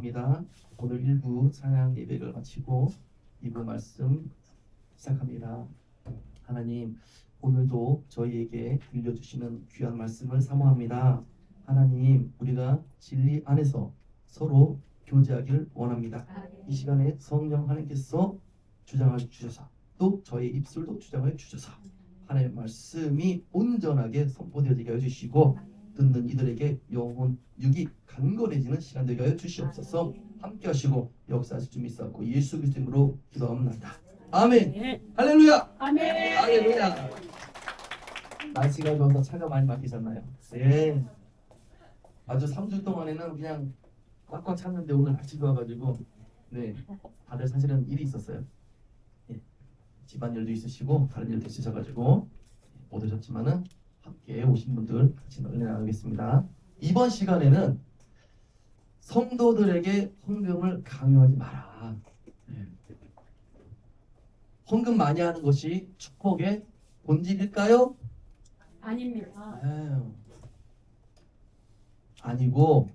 감사합니다. 오늘 1부 찬양 예배를 마치고 2부 말씀 시작합니다. 하나님, 오늘도 저희에게 들려주시는 귀한 말씀을 사모합니다. 하나님, 우리가 진리 안에서 서로 교제하기를 원합니다. 이 시간에 성령 하나님께서 주장하여 주셔서 또 저희 입술도 주장하여 주셔서 하나님의 말씀이 온전하게 선포되어지게 해주시고 듣는 이들에게 영혼 육이 간절해지는 시간 되게 하여 주시옵소서. 함께 하시고 역사하실 줄 믿사옵고 예수 그리스도 이름으로 기도합니다. 아멘. 할렐루야. 아멘. 할렐루야. 날씨가 좋아서 차가 많이 막히셨나요? 네. 아주 3주 동안에는 그냥 꽉꽉 찼는데 오늘 날씨 좋아가지고 네, 다들 사실은 일이 있었어요. 네. 집안일도 있으시고 다른 일도 있으셔가지고 못 오셨지만은 함께 오신 분들 같이 은혜 나누겠습니다. 이번 시간에는 성도들에게 헌금을 강요하지 마라. 네. 헌금 많이 하는 것이 축복의 본질일까요? 아닙니다. 아니고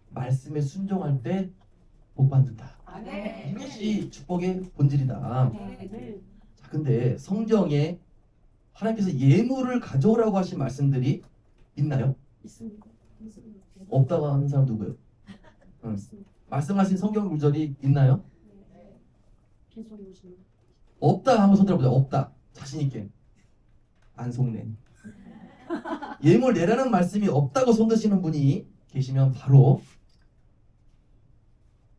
말씀에 순종할 때 복 받는다. 아멘. 이것이 축복의 본질이다. 네. 자, 근데 성경에 하나님께서 예물을 가져오라고 하신 말씀들이 있나요? 있습니다. 없다고 하는 사람 누구예요? 응. 말씀하신 성경 구절이 있나요? 빈소리 오시는 없다 한번 손 들어보자. 없다. 자신 있게. 안 속네. 예물 내라는 말씀이 없다고 손 드시는 분이 계시면 바로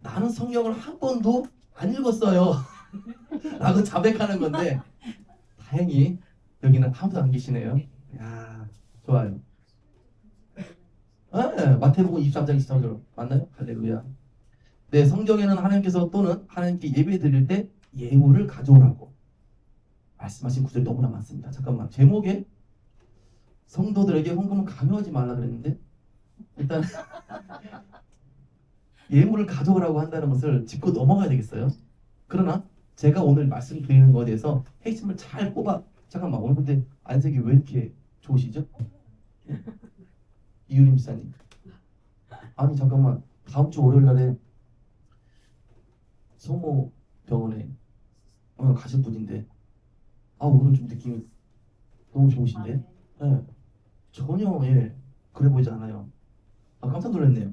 나는 성경을 한 번도 안 읽었어요 라고 자백하는 건데 다행히 여기는 아무도 안 계시네요. 야, 좋아요. 네, 마태복음 23장 23절 맞나요? 할렐루야. 네, 성경에는 하나님께서 또는 하나님께 예배 드릴 때 예물을 가져오라고 말씀하신 구절이 너무나 많습니다. 잠깐만, 제목에 성도들에게 헌금을 강요하지 말라 그랬는데 일단 예물을 가져오라고 한다는 것을 짚고 넘어가야 되겠어요. 그러나 제가 오늘 말씀드리는 것에 대해서 핵심을 잘 뽑아. 잠깐만, 오늘 근데 안색이 왜 이렇게 좋으시죠? 이유림 목사님. 아니 잠깐만, 다음 주 월요일 날에 성모 병원에 가실 분인데 오늘 좀 느낌이 너무 좋으신데? 네. 전혀 그래 보이지 않아요. 깜짝 놀랐네요.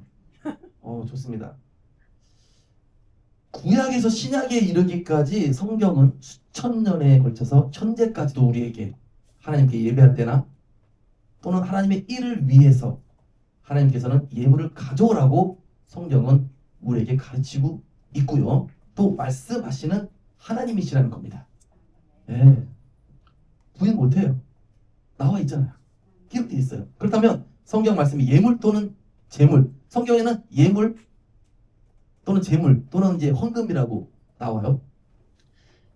좋습니다. 구약에서 신약에 이르기까지 성경은 수천 년에 걸쳐서 현재까지도 우리에게 하나님께 예배할 때나 또는 하나님의 일을 위해서 하나님께서는 예물을 가져오라고 성경은 우리에게 가르치고 있고요. 또 말씀하시는 하나님이시라는 겁니다. 네. 부인 못해요. 나와 있잖아요. 기록되어 있어요. 그렇다면 성경 말씀이 예물 또는 재물, 성경에는 예물 또는 재물 또는 이제 헌금이라고 나와요.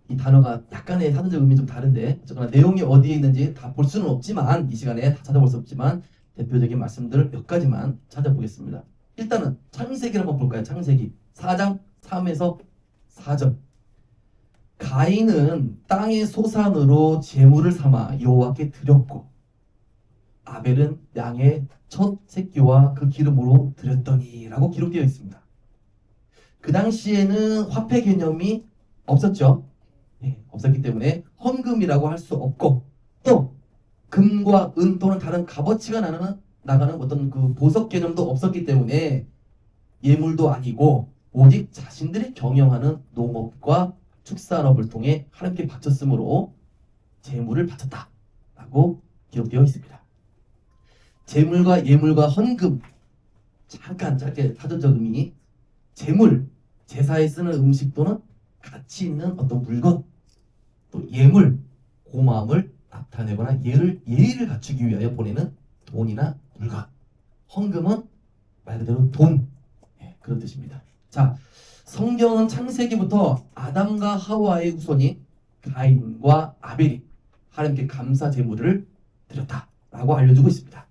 이 단어가 약간의 사전적 의미 좀 다른데 어쨌거나 내용이 어디에 있는지 다 볼 수는 없지만 이 시간에 다 찾아볼 수 없지만 대표적인 말씀들 몇 가지만 찾아보겠습니다. 일단은 창세기를 한번 볼까요? 창세기 4장 3에서 4절. 가인은 땅의 소산으로 제물을 삼아 여호와께 드렸고 아벨은 양의 첫 새끼와 그 기름으로 드렸더니 라고 기록되어 있습니다. 그 당시에는 화폐 개념이 없었죠. 없었기 때문에 헌금이라고 할 수 없고 또 금과 은 또는 다른 값어치가 나가는 어떤 그 보석 개념도 없었기 때문에 예물도 아니고 오직 자신들이 경영하는 농업과 축산업을 통해 하나님께 바쳤으므로 제물을 바쳤다라고 기록되어 있습니다. 제물과 예물과 헌금, 잠깐 짧게 사전적 의미. 제물, 제사에 쓰는 음식 또는 가치 있는 어떤 물건, 또 예물, 고마움을 나타내거나 예의를 갖추기 위하여 보내는 돈이나 물건. 헌금은 말 그대로 돈, 그런 뜻입니다. 자, 성경은 창세기부터 아담과 하와의 후손인 가인과 아벨이 하나님께 감사 제물을 드렸다라고 알려주고 있습니다.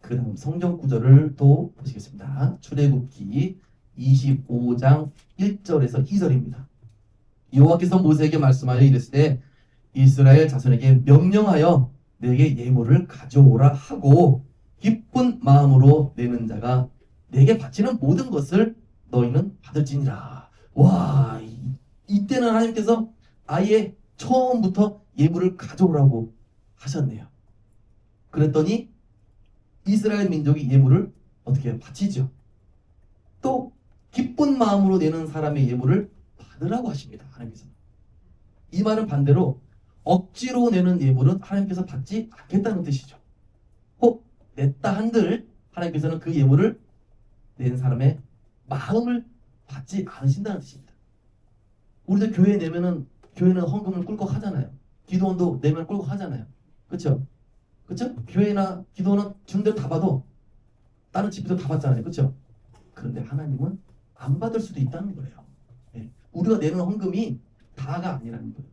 그 다음 성경 구절을 또 보시겠습니다. 출애굽기 25장 1절에서 2절입니다. 여호와께서 모세에게 말씀하여 이르시되 이스라엘 자손에게 명령하여 내게 예물을 가져오라 하고 기쁜 마음으로 내는 자가 내게 바치는 모든 것을 너희는 받을지니라. 와, 이때는 하나님께서 아예 처음부터 예물을 가져오라고 하셨네요. 그랬더니 이스라엘 민족이 예물을 어떻게 해요? 바치죠. 또 기쁜 마음으로 내는 사람의 예물을 받으라고 하십니다. 하나님께서. 이 말은 반대로 억지로 내는 예물은 하나님께서 받지 않겠다는 뜻이죠. 혹 냈다 한들 하나님께서는 그 예물을 낸 사람의 마음을 받지 않으신다는 뜻입니다. 우리도 교회에 내면은 교회는 헌금을 꿀꺽 하잖아요. 기도원도 내면 꿀꺽 하잖아요. 그렇죠? 그렇죠? 교회나 기도원은 준 대로 다 받아. 다른 집도 다 받잖아요. 그렇죠? 그런데 하나님은 안 받을 수도 있다는 거예요. 예. 우리가 내는 헌금이 다가 아니라는 거예요.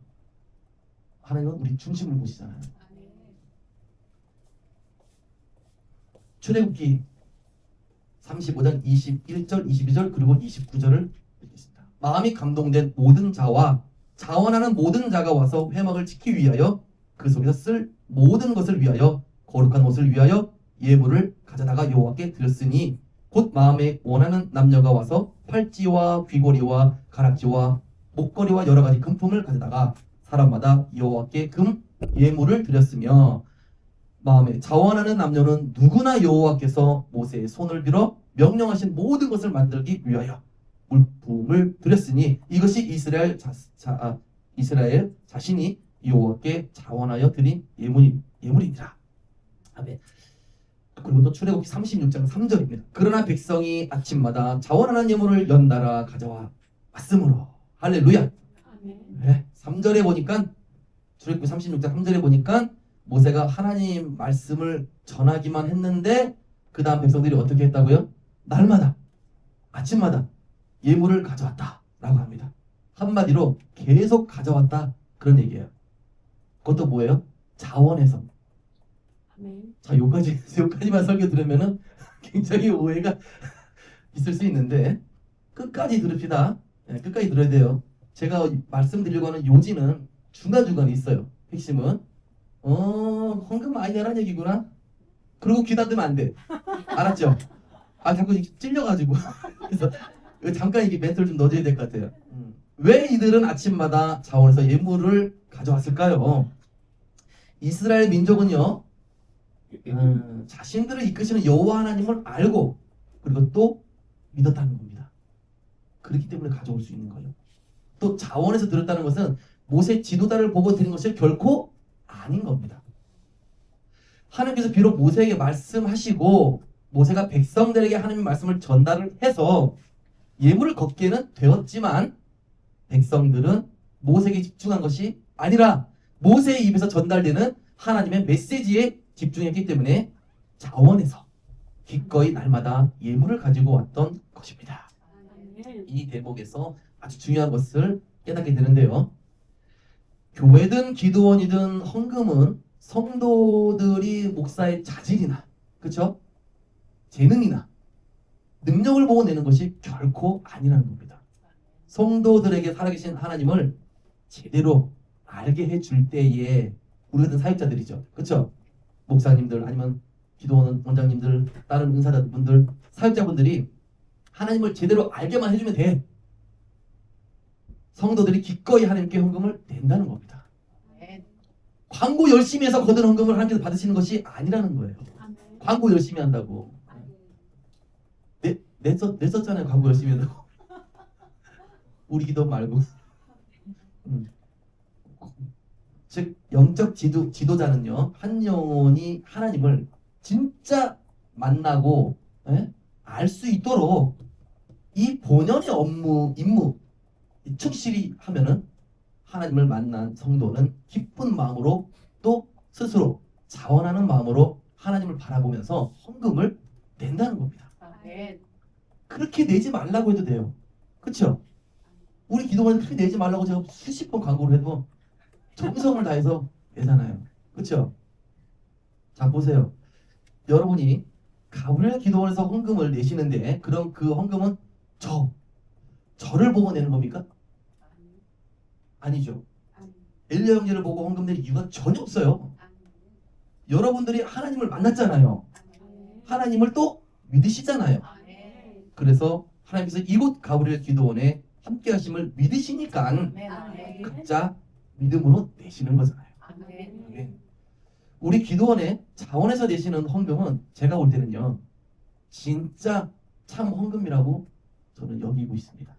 하나님은 우리 중심을 보시잖아요. 출애굽기 35장 21절, 22절 그리고 29절을 읽겠습니다. 마음이 감동된 모든 자와 자원하는 모든 자가 와서 회막을 지키기 위하여 그 속에서 쓸 모든 것을 위하여 거룩한 옷을 위하여 예물을 가져다가 여호와께 드렸으니 곧 마음에 원하는 남녀가 와서 팔찌와 귀고리와 가락지와 목걸이와 여러 가지 금품을 가져다가 사람마다 여호와께 금 예물을 드렸으며 마음에 자원하는 남녀는 누구나 여호와께서 모세의 손을 빌어 명령하신 모든 것을 만들기 위하여 물품을 드렸으니 이것이 이스라엘 자신이 여호와께 자원하여 드린 예물이니라. 아멘. 그리고 또 출애굽기 36장 3절입니다. 그러나 백성이 아침마다 자원하는 예물을 연달아 가져와 왔으므로 할렐루야. 네, 3절에 보니까 출애굽기 36장 3절에 보니까 모세가 하나님 말씀을 전하기만 했는데 그 다음 백성들이 어떻게 했다고요? 날마다 아침마다 예물을 가져왔다 라고 합니다. 한마디로 계속 가져왔다 그런 얘기예요. 그것도 뭐예요? 자원해서. 자, 여기까지만 설교 들으면은 굉장히 오해가 있을 수 있는데 끝까지 들읍시다. 네, 끝까지 들어야 돼요. 제가 말씀드리려고 하는 요지는 중간중간에 있어요. 핵심은 헌금 많이 내라는 얘기구나. 그리고 귀 닫으면 안 돼. 알았죠? 아, 자꾸 찔려가지고. 그래서 잠깐 이게 멘트를 좀 넣어줘야 될 것 같아요. 왜 이들은 아침마다 자원해서 예물을 가져왔을까요? 이스라엘 민족은요, 자신들을 이끄시는 여호와 하나님을 알고 그리고 또 믿었다는 겁니다. 그렇기 때문에 가져올 수 있는 거예요. 또 자원해서 드렸다는 것은 모세 지도자를 보고 드린 것이 결코 아닌 겁니다. 하나님께서 비록 모세에게 말씀하시고 모세가 백성들에게 하나님의 말씀을 전달을 해서 예물을 걷게는 되었지만 백성들은 모세에게 집중한 것이 아니라 모세의 입에서 전달되는 하나님의 메시지에 집중했기 때문에 자원해서 기꺼이 날마다 예물을 가지고 왔던 것입니다. 이 대목에서 아주 중요한 것을 깨닫게 되는데요. 교회든 기도원이든 헌금은 성도들이 목사의 자질이나 그렇죠? 재능이나 능력을 보고 내는 것이 결코 아니라는 겁니다. 성도들에게 살아계신 하나님을 제대로 알게 해줄 때에 우리 같은 사역자들이죠. 그렇죠? 목사님들 아니면 기도원 원장님들 다른 은사자분들 사역자분들이 하나님을 제대로 알게만 해주면 돼. 성도들이 기꺼이 하나님께 헌금을 낸다는 겁니다. 광고 열심히 해서 거둔 헌금을 하나님께서 받으시는 것이 아니라는 거예요. 광고 열심히 한다고. 냈었잖아요. 광고 열심히 한다고. 우리 기도 말고. 즉 영적 지도자는요. 한 영혼이 하나님을 진짜 만나고 알 수 있도록 이 본연의 임무 충실히 하면은 하나님을 만난 성도는 기쁜 마음으로 또 스스로 자원하는 마음으로 하나님을 바라보면서 헌금을 낸다는 겁니다. 그렇게 내지 말라고 해도 돼요. 그렇죠? 우리 기도원은 그렇게 내지 말라고 제가 수십 번 광고를 해도 정성을 다해서 내잖아요. 그렇죠? 자, 보세요. 여러분이 가브리엘 기도원에서 헌금을 내시는데 그럼 그 헌금은 저를 보고 내는 겁니까? 아니죠. 엘리야 형제를 보고 헌금 낼 이유가 전혀 없어요. 여러분들이 하나님을 만났잖아요. 하나님을 또 믿으시잖아요. 그래서 하나님께서 이곳 가브리엘 기도원에 함께 하심을 믿으시니까 각자 믿음으로 내시는 거잖아요. 아멘. 우리 기도원에 자원에서 내시는 헌금은 제가 볼 때는요, 진짜 참 헌금이라고 저는 여기고 있습니다.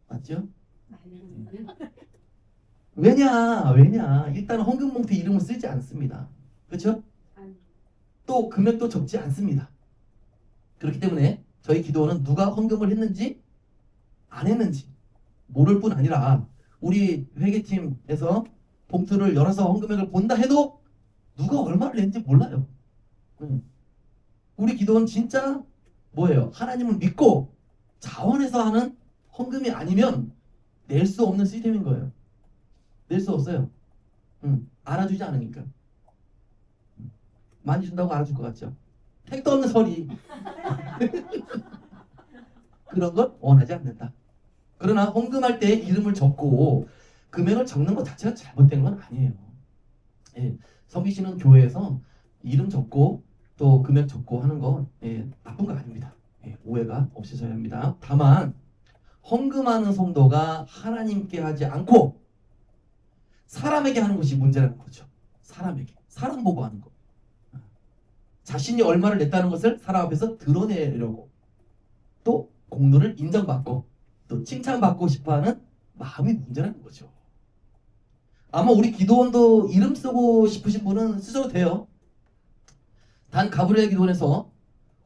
맞죠? 왜냐? 일단 헌금 봉투 이름을 쓰지 않습니다. 그렇죠? 또 금액도 적지 않습니다. 그렇기 때문에 저희 기도원은 누가 헌금을 했는지 안 했는지 모를 뿐 아니라 우리 회계팀에서 봉투를 열어서 헌금액을 본다 해도 누가 얼마를 냈는지 몰라요. 우리 기도원 진짜 뭐예요? 하나님을 믿고 자원해서 하는 헌금이 아니면 낼 수 없는 시스템인 거예요. 낼 수 없어요. 알아주지 않으니까. 많이 준다고 알아줄 것 같죠? 택도 없는 소리. 그런 건 원하지 않는다. 그러나 헌금할 때 이름을 적고 금액을 적는 것 자체가 잘못된 건 아니에요. 예, 섬기시는 교회에서 이름 적고 또 금액 적고 하는 건 나쁜 거 아닙니다. 오해가 없으셔야 합니다. 다만 헌금하는 성도가 하나님께 하지 않고 사람에게 하는 것이 문제라는 거죠. 사람 보고 하는 거. 자신이 얼마를 냈다는 것을 사람 앞에서 드러내려고 또 공로를 인정받고 또 칭찬받고 싶어하는 마음이 문제라는 거죠. 아마 우리 기도원도 이름 쓰고 싶으신 분은 쓰셔도 돼요. 단 가브리엘 기도원에서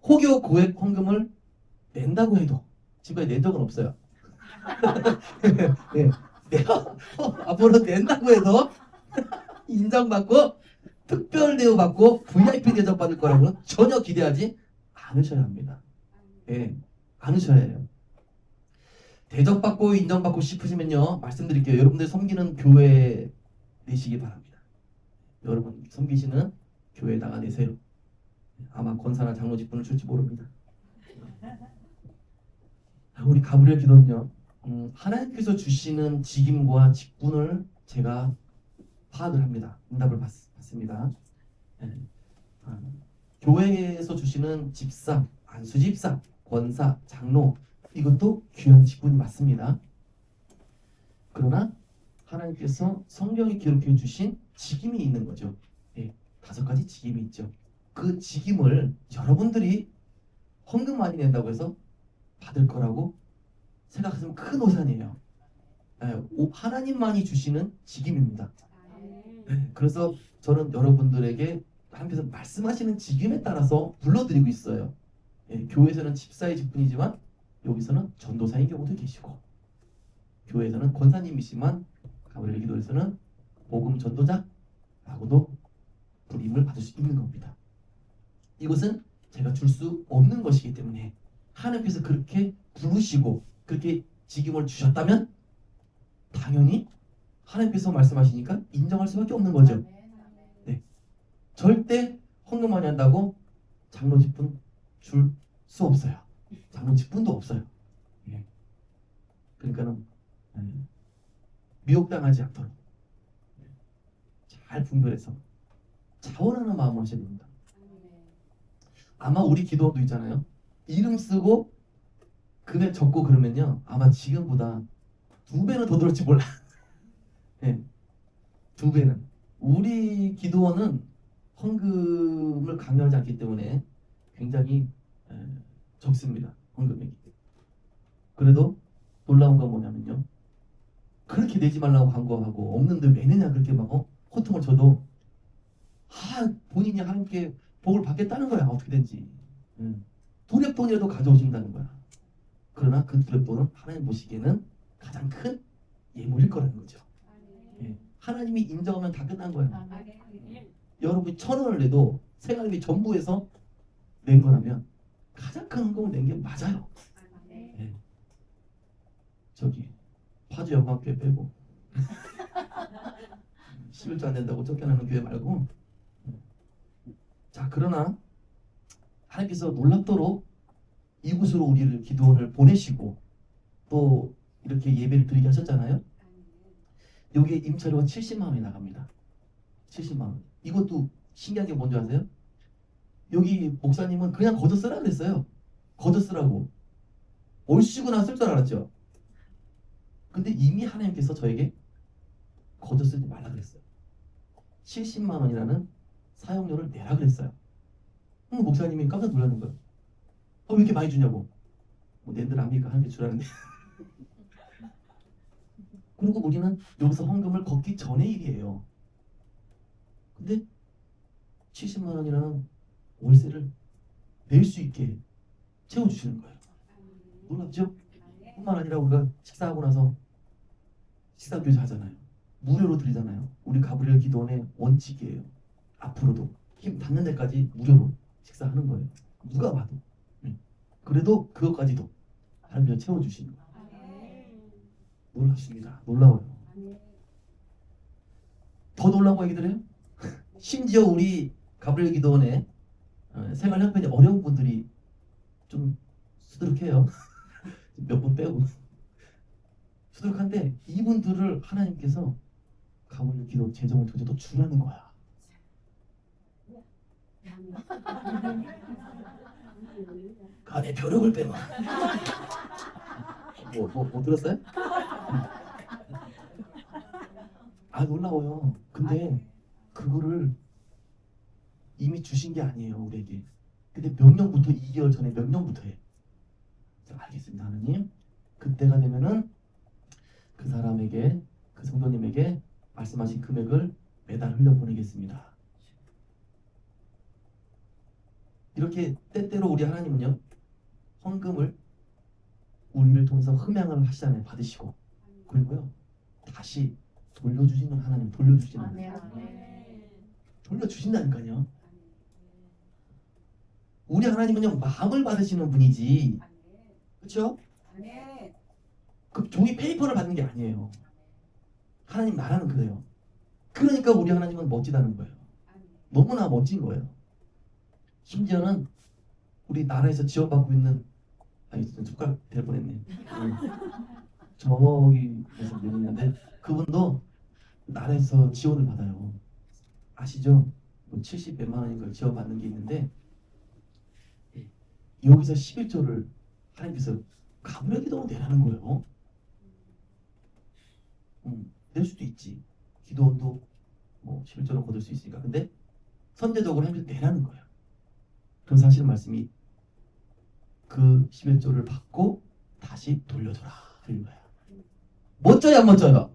호교 고액 헌금을 낸다고 해도 지금까지 낸 적은 없어요. 내가 앞으로 낸다고 해도 인정받고 특별 대우받고 VIP 대접받을 거라고는 전혀 기대하지 않으셔야 합니다. 않으셔야 해요. 대접받고 인정받고 싶으시면요, 말씀드릴게요. 여러분들 섬기는 교회에 내시기 바랍니다. 여러분 섬기시는 교회에다가 내세요. 아마 권사나 장로 직분을 줄지 모릅니다. 우리 가브리엘 기도는요, 하나님께서 주시는 직임과 직분을 제가 파악을 합니다. 응답을 받습니다. 교회에서 주시는 집사, 안수집사, 권사, 장로, 이것도 귀한 직분이 맞습니다. 그러나 하나님께서 성경에 기록해 주신 직임이 있는 거죠. 5가지 직임이 있죠. 그 직임을 여러분들이 헌금 많이 낸다고 해서 받을 거라고 생각하시면 큰 오산이에요. 하나님만이 주시는 직임입니다. 그래서 저는 여러분들에게 하나님께서 말씀하시는 직임에 따라서 불러드리고 있어요. 교회에서는 집사의 직분이지만 여기서는 전도사인 경우도 계시고, 교회에서는 권사님이시만 가브리엘 기도에서는 복음 전도자라고도 부름을 받을 수 있는 겁니다. 이것은 제가 줄 수 없는 것이기 때문에 하나님께서 그렇게 부르시고 그렇게 직임을 주셨다면 당연히 하나님께서 말씀하시니까 인정할 수밖에 없는 거죠. 절대 헌금 많이 한다고 장로 직분 줄 수 없어요. 장로 직분도 없어요. 그러니까는 미혹당하지 않도록 잘 분별해서 자원하는 마음을 하셔야 됩니다. 아마 우리 기도도 있잖아요. 이름 쓰고 금액 적고 그러면요, 아마 지금보다 2배는 더 들을지 몰라. 2배는. 우리 기도원은 헌금을 강요하지 않기 때문에 굉장히 적습니다. 헌금액이. 그래도 놀라운 건 뭐냐면요, 그렇게 내지 말라고 광고하고 없는데 왜 내냐 그렇게 막 호통을 쳐도 본인이 하나님께 복을 받겠다는 거야. 어떻게든지 두렵돈이라도 가져오신다는 거야. 그러나 그 두렵돈은 하나님 보시기에는 가장 큰 예물일 거라는 거죠. 하나님이 인정하면 다 끝난 거야. 여러분이 1,000원을 내도 생활비 전부에서 낸 거라면 가장 큰 헌금을 낸 게 맞아요. 저기 파주 영광교회 빼고 11조 안 된다고 쫓겨나는 교회 말고. 자, 그러나 하나님께서 놀랍도록 이곳으로 우리를 기도원을 보내시고 또 이렇게 예배를 드리게 하셨잖아요. 여기에 임차료가 70만 원이 나갑니다. 70만 원. 이것도 신기한 게 뭔지 아세요? 여기 목사님은 그냥 거저 쓰라 그랬어요. 거저 쓰라고. 얼씨구나 쓸 줄 알았죠. 근데 이미 하나님께서 저에게 거저 쓰지 말라 그랬어요. 70만 원이라는 사용료를 내라 그랬어요. 목사님이 깜짝 놀라는 거예요. 왜 이렇게 많이 주냐고. 뭐 내들 압니까? 하는 게 주라는데. 그리고 우리는 여기서 헌금을 걷기 전의 일이에요. 근데 70만 원이라는 월세를 낼 수 있게 채워주시는 거예요. 놀랍죠? 뿐만 아니라 우리가 식사하고 나서 식사교제 하잖아요. 무료로 드리잖아요. 우리 가브리엘 기도원의 원칙이에요. 앞으로도 힘 닿는 데까지 무료로 식사하는 거예요. 누가 봐도. 그래도 그것까지도 하나님께서 채워주시는 거예요. 놀랍습니다. 놀라워요. 더 놀라운 거 얘기드려요? 심지어 우리 가브리엘 기도원의 생활 형편이 어려운 분들이 좀 수두룩해요. 몇 분 빼고 수두룩한데 이분들을 하나님께서 가브리엘 기도원 재정을 통해서 또 주라는 거야. 간에 벼룩을 빼면 뭐 들었어요? 아 놀라워요. 근데 그거를 이미 주신 게 아니에요 우리에게. 근데 명령부터 2개월 전에 명령부터 해. 자, 알겠습니다 하나님. 그때가 되면은 그 사람에게 그 성도님에게 말씀하신 금액을 매달 흘려보내겠습니다. 이렇게 때때로 우리 하나님은요 헌금을 우리를 통해서 흠양을 하시잖아요. 받으시고 그리고요 다시 돌려주시는 하나님, 돌려주시는 하나님. 돌려주신다니까요. 우리 하나님은요 마음을 받으시는 분이지, 그렇죠? 그 종이 페이퍼를 받는 게 아니에요. 하나님 나라는 그래요. 그러니까 우리 하나님은 멋지다는 거예요. 너무나 멋진 거예요. 심지어는 우리 나라에서 지원받고 있는 숟가락 될 뻔했네. 저기에서 있는데 그분도 나라에서 지원을 받아요. 아시죠? 70 몇만 원인가 지원받는 게 있는데 여기서 11조를 하나님께서 가브리엘 기도원 내라는 거예요. 낼 수도 있지. 기도원도 뭐 11조는 거둘 수 있으니까. 근데 선제적으로 하나님께서 내라는 거예요. 그런 사실 말씀이 그 11조를 받고 다시 돌려줘라 하는 거예요. 멋져요 안 멋져요?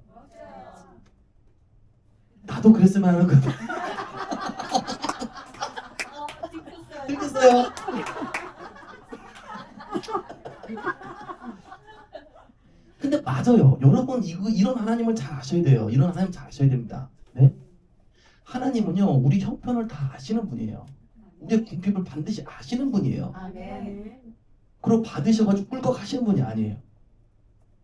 나도 그랬으면 하는 거예요. 들겠어요? 근데 맞아요. 여러분 이런 하나님을 잘 아셔야 돼요. 이런 하나님 잘 아셔야 됩니다. 네? 하나님은요 우리 형편을 다 아시는 분이에요. 우리의 궁핍을 반드시 아시는 분이에요. 그리고 받으셔가지고 꿀꺽하시는 분이 아니에요.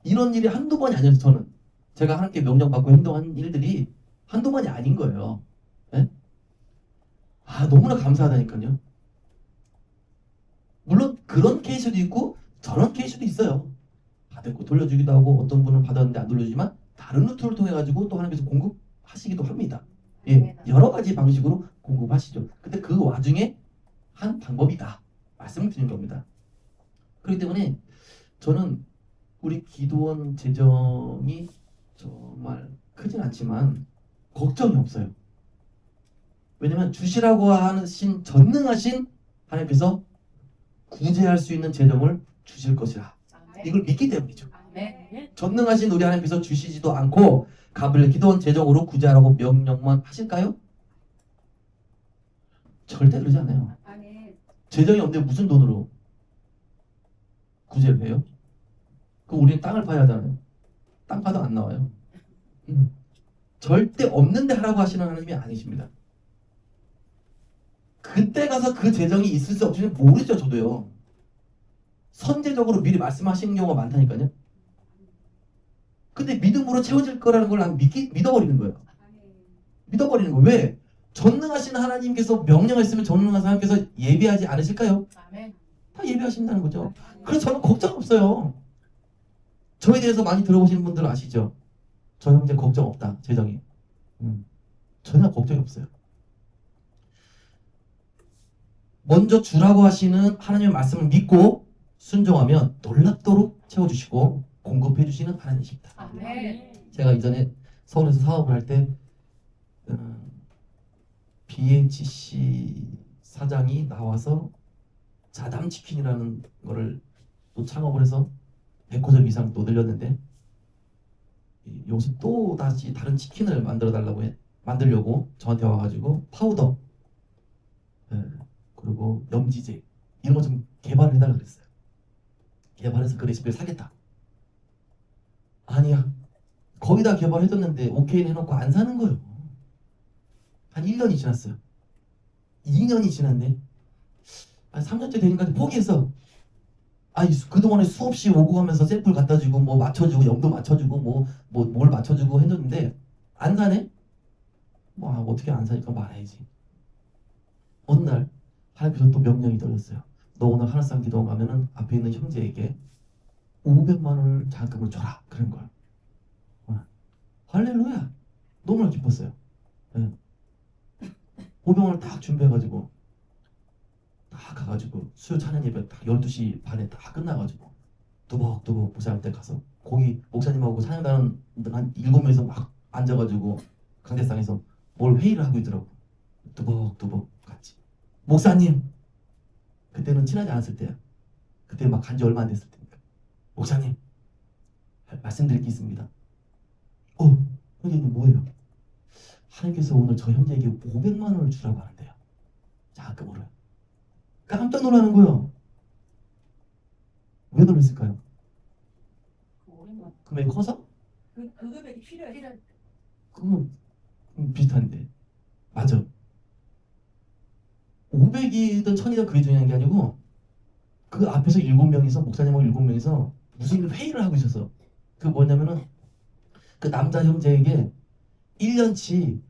이런 일이 한두 번이 아니어서 저는 제가 하나님께 명령받고 행동한 일들이 한두 번이 아닌 거예요. 네? 아 너무나 감사하다니까요. 물론 그런 케이스도 있고 저런 케이스도 있어요. 받았고 돌려주기도 하고 어떤 분은 받았는데 안 돌려주지만 다른 루트를 통해 가지고 또 하나님께서 공급하시기도 합니다. 예, 여러 가지 방식으로 공급하시죠. 근데 그 와중에 한 방법이다 말씀을 드리는 겁니다. 그렇기 때문에 저는 우리 기도원 재정이 정말 크진 않지만 걱정이 없어요. 왜냐면 주시라고 하신 전능하신 하나님께서 구제할 수 있는 재정을 주실 것이라 이걸 믿기 때문이죠. 전능하신 우리 하나님께서 주시지도 않고 가브리엘 기도원 재정으로 구제하라고 명령만 하실까요? 절대 그러지 않아요. 재정이 없는데 무슨 돈으로 구제를 해요? 그럼 우리는 땅을 파야 하잖아요. 땅 파도 안 나와요. 절대 없는데 하라고 하시는 하나님이 아니십니다. 그때 가서 그 재정이 있을 수 없을지 모르죠. 저도요. 선제적으로 미리 말씀하시는 경우가 많다니까요. 근데 믿음으로 채워질 거라는 걸 난 믿어버리는 거예요. 믿어버리는 거예요. 왜? 전능하신 하나님께서 명령했으면 전능하신 하나님께서 예비하지 않으실까요? 다 예비하신다는 거죠. 그래서 저는 걱정 없어요. 저에 대해서 많이 들어보시는 분들은 아시죠? 저 형제 걱정 없다. 재정이. 전혀 걱정이 없어요. 먼저 주라고 하시는 하나님의 말씀을 믿고 순종하면 놀랍도록 채워주시고 공급해 주시는 하나님이십니다. 아멘. 제가 이전에 서울에서 사업을 할 때 BHC 사장이 나와서 자담 치킨이라는 거를 또 창업을 해서 100호점 이상 또 늘렸는데 여기서 또 다시 다른 치킨을 만들려고 저한테 와가지고 파우더 그리고 염지제 이런 거 좀 개발을 해달라 그랬어요. 개발해서 그 레시피를 사겠다. 아니야. 거의 다 개발해줬는데 오케이 해놓고 안 사는 거예요. 한 1년이 지났어요. 2년이 지났네. 한 3년째 되니까 포기해서 그동안에 수없이 오고 가면서 샘플 갖다 주고 뭐 맞춰주고 염도 맞춰주고 뭘 맞춰주고 했는데 안 사네? 어떻게 안 사니까 말아야지. 어느 날 하나님께서 또 명령이 떨렸어요. 너 오늘 하늘상 기도원 가면은 앞에 있는 형제에게 500만 원을 자금을 줘라. 그런 거야. 할렐루야. 너무나 기뻤어요. 500만 원을 딱 준비해가지고 딱 가가지고 수요 찬양 예배 딱 12시 반에 딱 끝나가지고 두벅두벅 목사님 때 가서 거기 목사님하고 찬양단은 한 7명이서 막 앉아가지고 강대상에서 뭘 회의를 하고 있더라고. 두벅두벅 같이. 목사님, 그때는 친하지 않았을 때야. 그때 막 간지 얼마 안 됐을 때니까. 목사님, 말씀드릴 게 있습니다. 형제님 뭐예요? 하나님께서 오늘 저 형제에게 500만 원을 주라고 하는데요. 자금으로. 깜짝 놀라는 거예요. 왜 놀랐을까요? 금액이 커서? 그 금액이 필요해. 그건 비슷한데. 맞아. 500이든 1000이든 그게 중요한 게 아니고 그 앞에서 7명이서 목사님하고 7명이서 무슨 회의를 하고 있었어. 그 뭐냐면은 그 남자 형제에게 1년치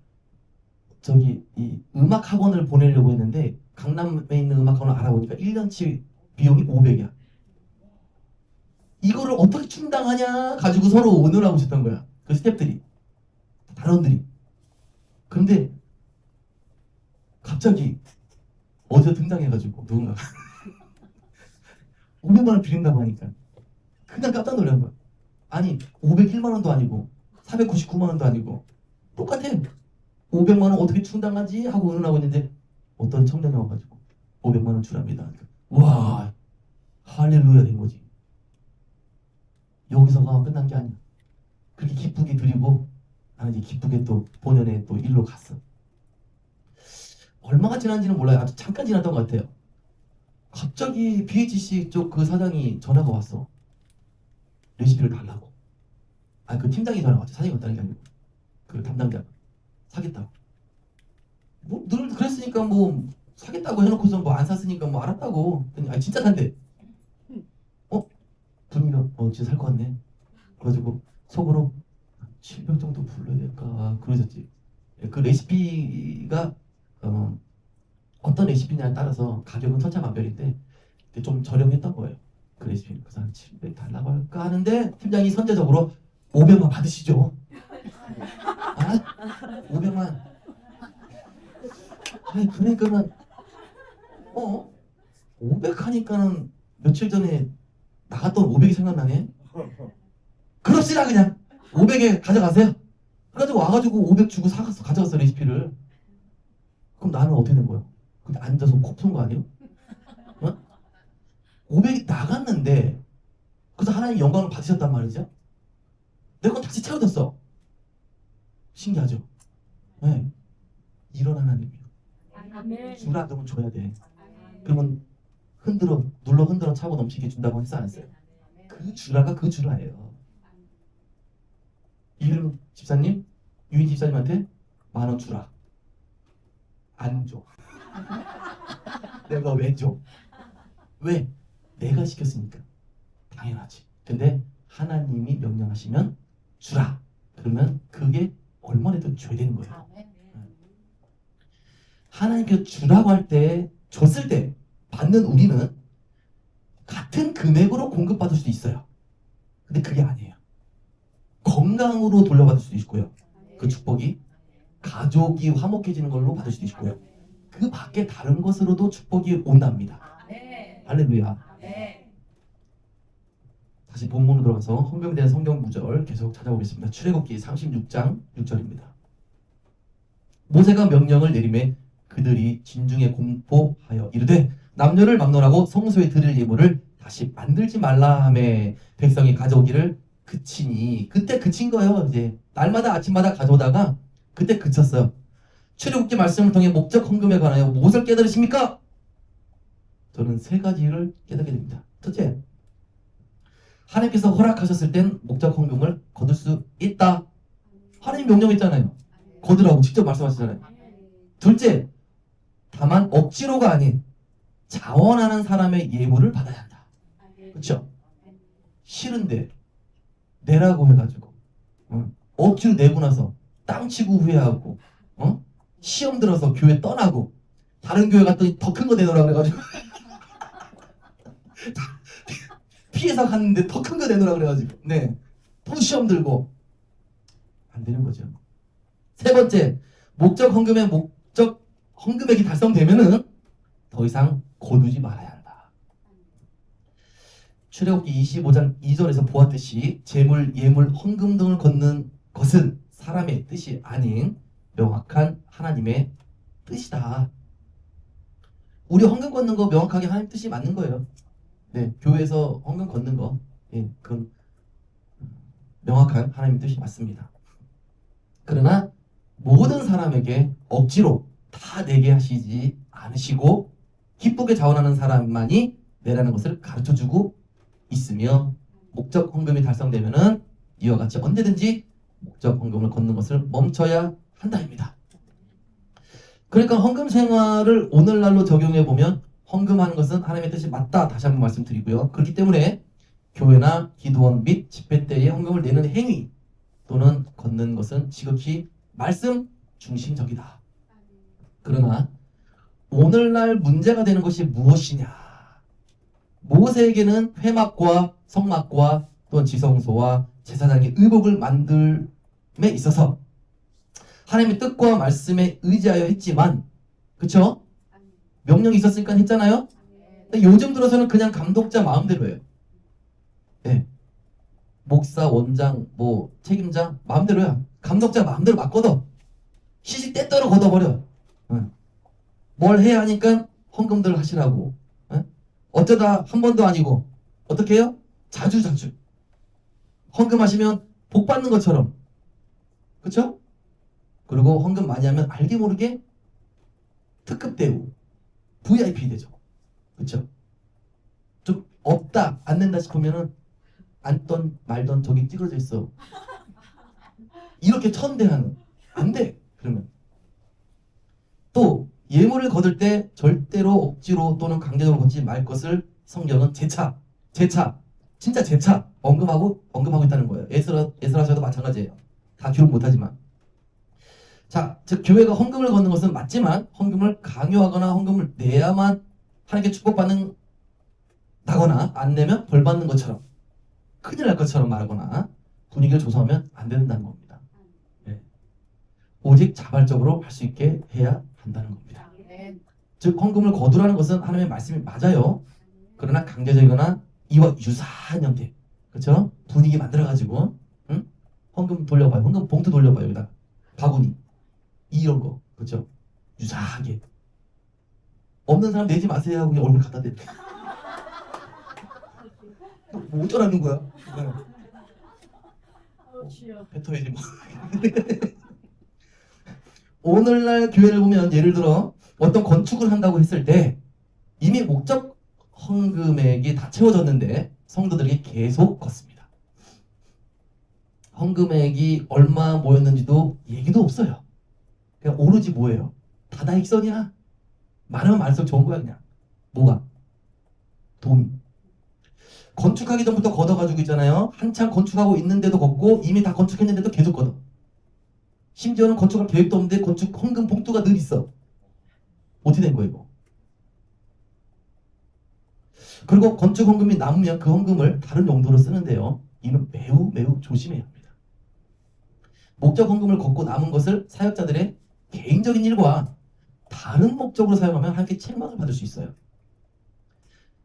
이 음악 학원을 보내려고 했는데 강남에 있는 음악 학원을 알아보니까 1년치 비용이 500이야. 이거를 어떻게 충당하냐 가지고 서로 의논하고 있었던 거야. 그 스태프들이, 단원들이. 그런데 갑자기 어디서 등장해가지고 누군가가 500만 원 드린다고 하니까 그냥 깜짝 놀란 거야. 아니 501만 원도 아니고 499만 원도 아니고 똑같아. 500만 원 어떻게 충당하지 하고 의논하고 있는데 어떤 청년이 와가지고 500만 원 주랍니다. 와, 할렐루야 된 거지. 여기서가 끝난 게 아니야. 그렇게 기쁘게 드리고 나는 이제 기쁘게 또 본연의 또 일로 갔어. 얼마가 지난지는 몰라요. 아주 잠깐 지났던 것 같아요. 갑자기 BHC 쪽 그 사장이 전화가 왔어. 레시피를 달라고. 그 팀장이 전화가 왔죠. 사장이 왔다는 게 아니고 그 담당자 사겠다고. 늘 그랬으니까 사겠다고 해놓고서 안 샀으니까 알았다고. 진짜 산대. 분위기가 진짜 살 것 같네. 그래가지고 속으로 700 정도 불러야 될까 그러셨지. 그 레시피가 어떤 레시피냐에 따라서 가격은 천차만별인데 좀 저렴했던 거예요. 그 레시피는. 그래서 한 700 달라고 할까 하는데 팀장이 선제적으로 500만 받으시죠. 500만. 그러니까는 500 하니까는 며칠 전에 나갔던 500이 생각나네. 그럽시다 그냥 500에 가져가세요. 그래가지고 와가지고 500 주고 가져갔어 레시피를. 그럼 나는 어떻게 된 거야? 근데 앉아서 코 푼 거 아니에요? 500이 나갔는데 그래서 하나님 영광을 받으셨단 말이죠. 내 건 다시 채워졌어. 신기하죠? 네. 이런 하나님이에요. 아멘. 주라 그러면 줘야 돼. 그러면 흔들어 차고 넘치게 준다고 했어 안 했어요? 그 주라가 그 주라예요. 이름 집사님, 유인 집사님한테 10,000원 주라. 안 줘. 내가 왜 줘? 왜? 내가 시켰으니까. 당연하지. 근데 하나님이 명령하시면 주라. 그러면 그게 얼마라도 줘야 되는 거예요. 하나님께서 주라고 할 때, 줬을 때 받는 우리는 같은 금액으로 공급받을 수도 있어요. 근데 그게 아니에요. 건강으로 돌려받을 수도 있고요. 그 축복이 가족이 화목해지는 걸로 받을 수도 있고요. 그 밖에 다른 것으로도 축복이 온답니다. 할렐루야. 다시 본문으로 들어가서 헌금에 대한 성경 구절 계속 찾아보겠습니다. 출애굽기 36장 6절입니다. 모세가 명령을 내리매 그들이 진중에 공포하여 이르되 남녀를 막론하고 성소에 드릴 예물을 다시 만들지 말라 하매 백성이 가져오기를 그치니 그때 그친 거예요. 이제 날마다 아침마다 가져오다가 그때 그쳤어요. 출애굽기 말씀을 통해 목적 헌금에 관하여 무엇을 깨달으십니까? 저는 세 가지를 깨닫게 됩니다. 첫째, 하나님께서 허락하셨을 땐 목적 헌금을 거둘 수 있다. 하나님 명령했잖아요. 거두라고 직접 말씀하시잖아요. 둘째, 다만 억지로가 아닌 자원하는 사람의 예물을 받아야 한다. 그렇죠? 싫은데 내라고 해가지고 억지로 내고 나서 땅 치고 후회하고 시험 들어서 교회 떠나고 다른 교회 갔더니 더 큰 거 내놓으라 그래가지고 피해서 갔는데 더 큰 거 내놓으라 그래가지고 또 시험 들고 안 되는 거죠. 세 번째, 목적 헌금액이 달성되면은 더 이상 거두지 말아야 한다. 출애굽기 25장 2절에서 보았듯이 재물, 예물, 헌금 등을 걷는 것은 사람의 뜻이 아닌 명확한 하나님의 뜻이다. 우리 헌금 걷는 거 명확하게 하나님 뜻이 맞는 거예요. 교회에서 헌금 걷는 거, 그건 명확한 하나님 뜻이 맞습니다. 그러나 모든 사람에게 억지로 다 내게 하시지 않으시고 기쁘게 자원하는 사람만이 내라는 것을 가르쳐주고 있으며 목적 헌금이 달성되면은 이와 같이 언제든지 목적 헌금을 걷는 것을 멈춰야 한다입니다. 그러니까 헌금 생활을 오늘날로 적용해 보면 헌금하는 것은 하나님의 뜻이 맞다. 다시 한번 말씀드리고요. 그렇기 때문에 교회나 기도원 및 집회 때에 헌금을 내는 행위 또는 걷는 것은 지극히 말씀 중심적이다. 그러나 오늘날 문제가 되는 것이 무엇이냐? 모세에게는 회막과 성막과 또는 지성소와 제사장의 의복을 만들음에 있어서 하나님의 뜻과 말씀에 의지하여 했지만, 그쵸? 명령이 있었으니까 했잖아요? 근데 요즘 들어서는 그냥 감독자 마음대로 해요. 목사, 원장, 책임자 마음대로야. 감독자 마음대로 막 걷어. 시식 때때로 걷어버려. 뭘 해야 하니까 헌금들 하시라고. 어쩌다 한 번도 아니고 어떻게 해요? 자주 헌금하시면 복 받는 것처럼. 그쵸? 그리고 헌금 많이 하면 알게 모르게 특급 대우, VIP 되죠. 그쵸? 좀 없다, 안 낸다 싶으면은 앉던 말던 저기 찌그러져 있어. 이렇게 천대하는. 안 돼. 그러면. 또 예물을 거둘 때 절대로 억지로 또는 강제적으로 걷지 말 것을 성경은 재차 진짜 재차 언급하고 있다는 거예요. 에스라서도 마찬가지예요. 다 기록 못하지만. 자, 즉 교회가 헌금을 걷는 것은 맞지만 헌금을 강요하거나 헌금을 내야만 하나님께 축복받는 다거나 안 내면 벌 받는 것처럼 큰일 날 것처럼 말하거나 분위기를 조성하면 안 된다는 겁니다. 오직 자발적으로 할 수 있게 해야 한다는 겁니다. 즉 헌금을 거두라는 것은 하나님의 말씀이 맞아요. 그러나 강제적이거나 이와 유사한 형태, 그렇죠? 분위기 만들어가지고 헌금 돌려봐요. 헌금 봉투 돌려봐요. 여기다 바구니 이런 거, 그렇죠? 유사하게 없는 사람 내지 마세요 하고 그냥 얼굴 갖다 대. 뭐 어쩌라는 거야? 뱉어야지 뭐. 오늘날 교회를 보면 예를 들어 어떤 건축을 한다고 했을 때 이미 목적 헌금액이 다 채워졌는데 성도들이 계속 걷습니다. 헌금액이 얼마 모였는지도 얘기도 없어요. 그냥 오로지 뭐예요? 다다익선이야. 많으면 많을수록 좋은 거야. 그냥 뭐가? 돈이. 건축하기 전부터 걷어가지고 있잖아요. 한참 건축하고 있는데도 걷고 이미 다 건축했는데도 계속 걷어. 심지어는 건축할 계획도 없는데 건축 헌금 봉투가 늘 있어. 어떻게 된 거예요 이거? 그리고 건축 헌금이 남으면 그 헌금을 다른 용도로 쓰는데요. 이는 매우 조심해야 합니다. 목적 헌금을 걷고 남은 것을 사역자들의 개인적인 일과 다른 목적으로 사용하면 하나님께 책망을 받을 수 있어요.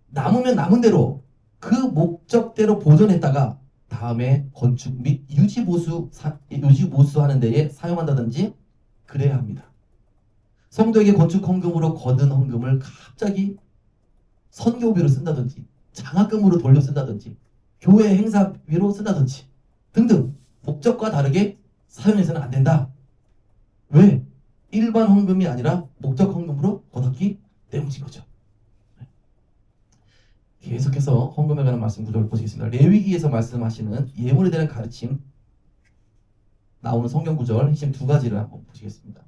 남으면 남은 대로 그 목적대로 보존했다가 다음에 건축 및 유지보수 하는 데에 사용한다든지 그래야 합니다. 성도에게 건축 헌금으로 거둔 헌금을 갑자기 선교비로 쓴다든지 장학금으로 돌려 쓴다든지 교회 행사비로 쓴다든지 등등 목적과 다르게 사용해서는 안 된다. 왜? 일반 헌금이 아니라 목적 헌금으로 거뒀기 때문인 거죠. 계속해서 헌금에 관한 말씀 구절을 보시겠습니다. 레위기에서 말씀하시는 예물에 대한 가르침 나오는 성경 구절 핵심 두 가지를 한번 보시겠습니다.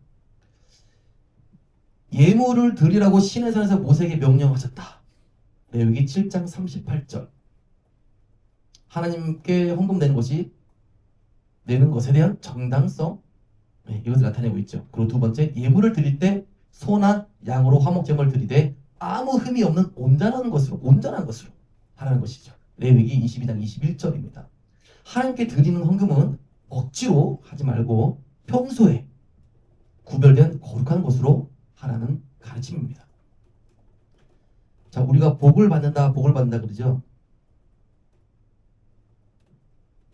예물을 드리라고 시내산에서 모세에게 명령하셨다. 레위기 7장 38절. 하나님께 헌금 내는 것이 내는 것에 대한 정당성, 이것을 나타내고 있죠. 그리고 두 번째, 예물을 드릴 때 소나 양으로 화목제물을 드리되 아무 흠이 없는 온전한 것으로 하라는 것이죠. 레위기 22장 21절입니다. 하나님께 드리는 헌금은 억지로 하지 말고 평소에 구별된 거룩한 것으로 하라는 가르침입니다. 자, 우리가 복을 받는다 그러죠.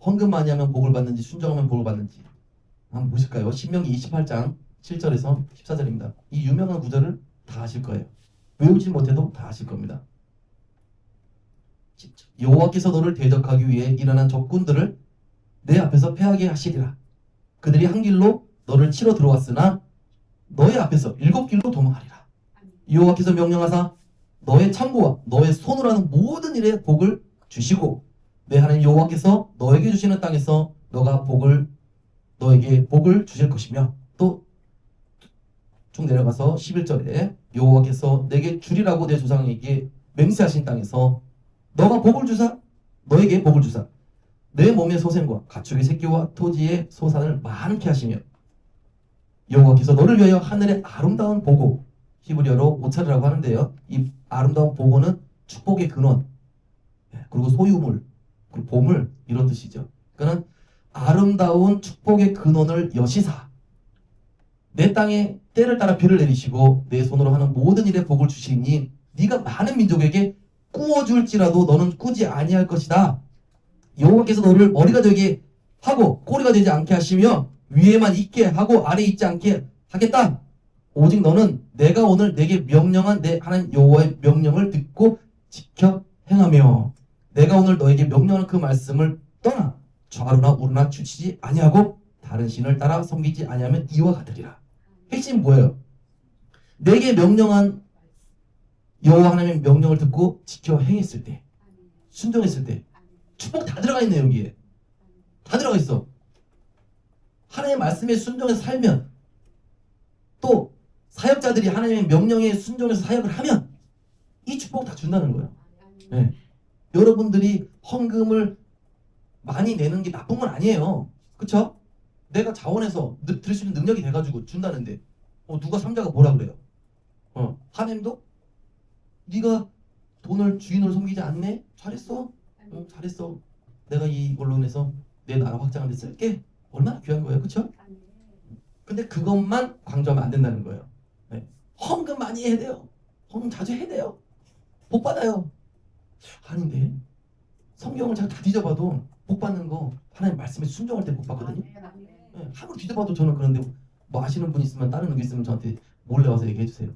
헌금 많이 하면 복을 받는지 순종하면 복을 받는지 한번 보실까요? 신명기 28장 7절에서 14절입니다. 이 유명한 구절을 다 아실 거예요. 외우지 못해도 다 아실 겁니다. 여호와께서 너를 대적하기 위해 일어난 적군들을 내 앞에서 패하게 하시리라. 그들이 한 길로 너를 치러 들어왔으나 너의 앞에서 7길로 도망하리라. 여호와께서 명령하사 너의 창고와 너의 손으로 하는 모든 일에 복을 주시고 내 하나님 여호와께서 너에게 주시는 땅에서 너에게 복을 주실 것이며 또 쭉 내려가서 11절에 여호와께서 내게 주리라고 내 조상에게 맹세하신 땅에서 너가 복을 주사 너에게 복을 주사 내 몸의 소생과 가축의 새끼와 토지의 소산을 많게 하시며 여호와께서 너를 위하여 하늘의 아름다운 보고 히브리어로 오차르라고 하는데요. 이 아름다운 보고는 축복의 근원 그리고 소유물 그리고 보물 이런 뜻이죠. 그러니까 아름다운 축복의 근원을 여시사 내 땅에 때를 따라 비를 내리시고 내 손으로 하는 모든 일에 복을 주시니 네가 많은 민족에게 꾸어줄지라도 너는 꾸지 아니할 것이다. 여호와께서 너를 머리가 되게 하고 꼬리가 되지 않게 하시며 위에만 있게 하고 아래에 있지 않게 하겠다. 오직 너는 내가 오늘 내게 명령한 내 하나님 여호와의 명령을 듣고 지켜 행하며 내가 오늘 너에게 명령한 그 말씀을 떠나 좌로나 우로나 추치지 아니하고 다른 신을 따라 섬기지 아니하면 이와 같으리라. 핵심 뭐예요? 내게 명령한 여호와 하나님의 명령을 듣고 지켜 행했을 때 순종했을 때 축복 다 들어가 있네. 여기에 다 들어가 있어. 하나님의 말씀에 순종해서 살면 또 사역자들이 하나님의 명령에 순종해서 사역을 하면 이 축복 다 준다는 거예요. 네. 여러분들이 헌금을 많이 내는 게 나쁜 건 아니에요. 그쵸? 내가 자원해서 드릴 수 있는 능력이 돼가지고 준다는데 누가 삼자가 뭐라 그래요? 하나님도 네가 돈을 주인으로 섬기지 않네? 잘했어. 잘했어. 내가 이걸로 인해서 내 나라 확장하는 데 쓸게. 얼마나 귀한 거예요. 그쵸? 근데 그것만 강조하면 안 된다는 거예요. 네. 헌금 많이 해야 돼요. 헌금 자주 해야 돼요. 복 받아요. 아닌데 성경을 제가 다 뒤져봐도 복 받는 거 하나님 말씀에 순종할 때 복 받거든요. 네. 아무리 뒤져봐도 저는 그런데 뭐 아시는 분 있으면 다른 의견 있으면 저한테 몰래 와서 얘기해 주세요.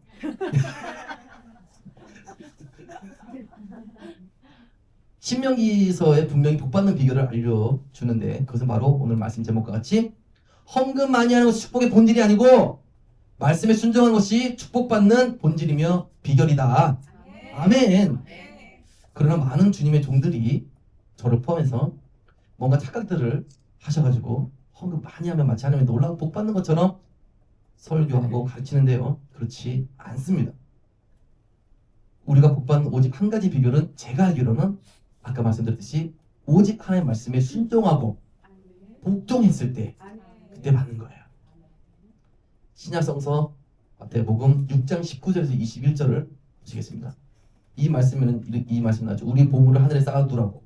신명기서에 분명히 복 받는 비결을 알려주는데 그것은 바로 오늘 말씀 제목과 같이 헌금 많이 하는 것이 축복의 본질이 아니고 말씀에 순종하는 것이 축복받는 본질이며 비결이다. 아멘. 그러나 많은 주님의 종들이 저를 포함해서 뭔가 착각들을 하셔가지고 헌금 많이 하면 마치 하나님의 놀라운 복 받는 것처럼 설교하고 가르치는데요. 그렇지 않습니다. 우리가 복 받는 오직 한 가지 비결은 제가 알기로는 아까 말씀드렸듯이 오직 하나님의 말씀에 순종하고 복종했을 때 그때 받는 거예요. 신약성서 마태복음 6장 19절에서 21절을 보시겠습니다. 이 말씀에는 이 말씀 나죠. 우리 보물을 하늘에 쌓아두라고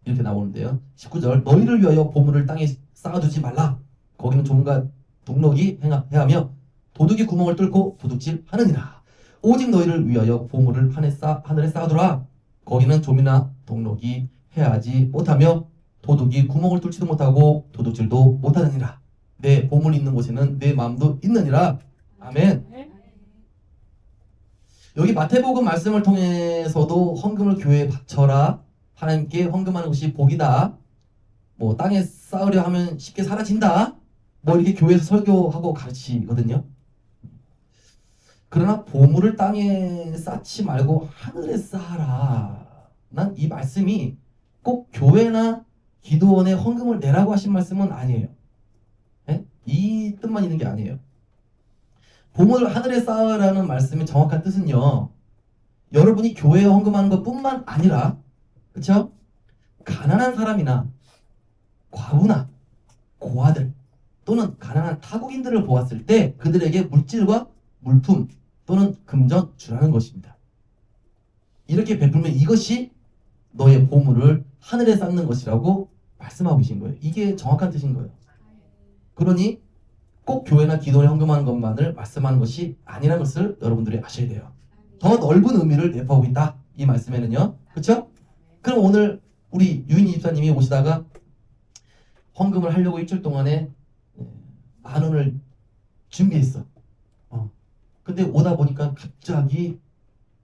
이렇게 나오는데요. 19절 너희를 위하여 보물을 땅에 쌓아두지 말라. 거기는 종과 동록이 해하며 도둑이 구멍을 뚫고 도둑질 하느니라. 오직 너희를 위하여 보물을 하늘에 쌓아두라. 거기는 좀이나 동록이 해하지 못하며 도둑이 구멍을 뚫지도 못하고 도둑질도 못하느니라. 내 보물이 있는 곳에는 내 마음도 있느니라. 아멘. 여기 마태복음 말씀을 통해서도 헌금을 교회에 바쳐라. 하나님께 헌금하는 것이 복이다. 뭐 땅에 쌓으려 하면 쉽게 사라진다. 뭐 이렇게 교회에서 설교하고 가르치거든요. 그러나 보물을 땅에 쌓지 말고 하늘에 쌓아라. 난 이 말씀이 꼭 교회나 기도원에 헌금을 내라고 하신 말씀은 아니에요. 예? 이 뜻만 있는 게 아니에요. 보물을 하늘에 쌓으라는 말씀의 정확한 뜻은요. 여러분이 교회에 헌금하는 것뿐만 아니라, 그렇죠? 가난한 사람이나 과부나 고아들 또는 가난한 타국인들을 보았을 때 그들에게 물질과 물품 또는 금전 주라는 것입니다. 이렇게 베풀면 이것이 너의 보물을 하늘에 쌓는 것이라고 말씀하고 계신 거예요. 이게 정확한 뜻인 거예요. 그러니 꼭 교회나 기도에 헌금하는 것만을 말씀하는 것이 아니라는 것을 여러분들이 아셔야 돼요. 더 넓은 의미를 내포하고 있다. 이 말씀에는요. 그렇죠? 그럼 오늘 우리 유인희 집사님이 오시다가 헌금을 하려고 일주일 동안에 10,000원을 준비했어. 근데 오다 보니까 갑자기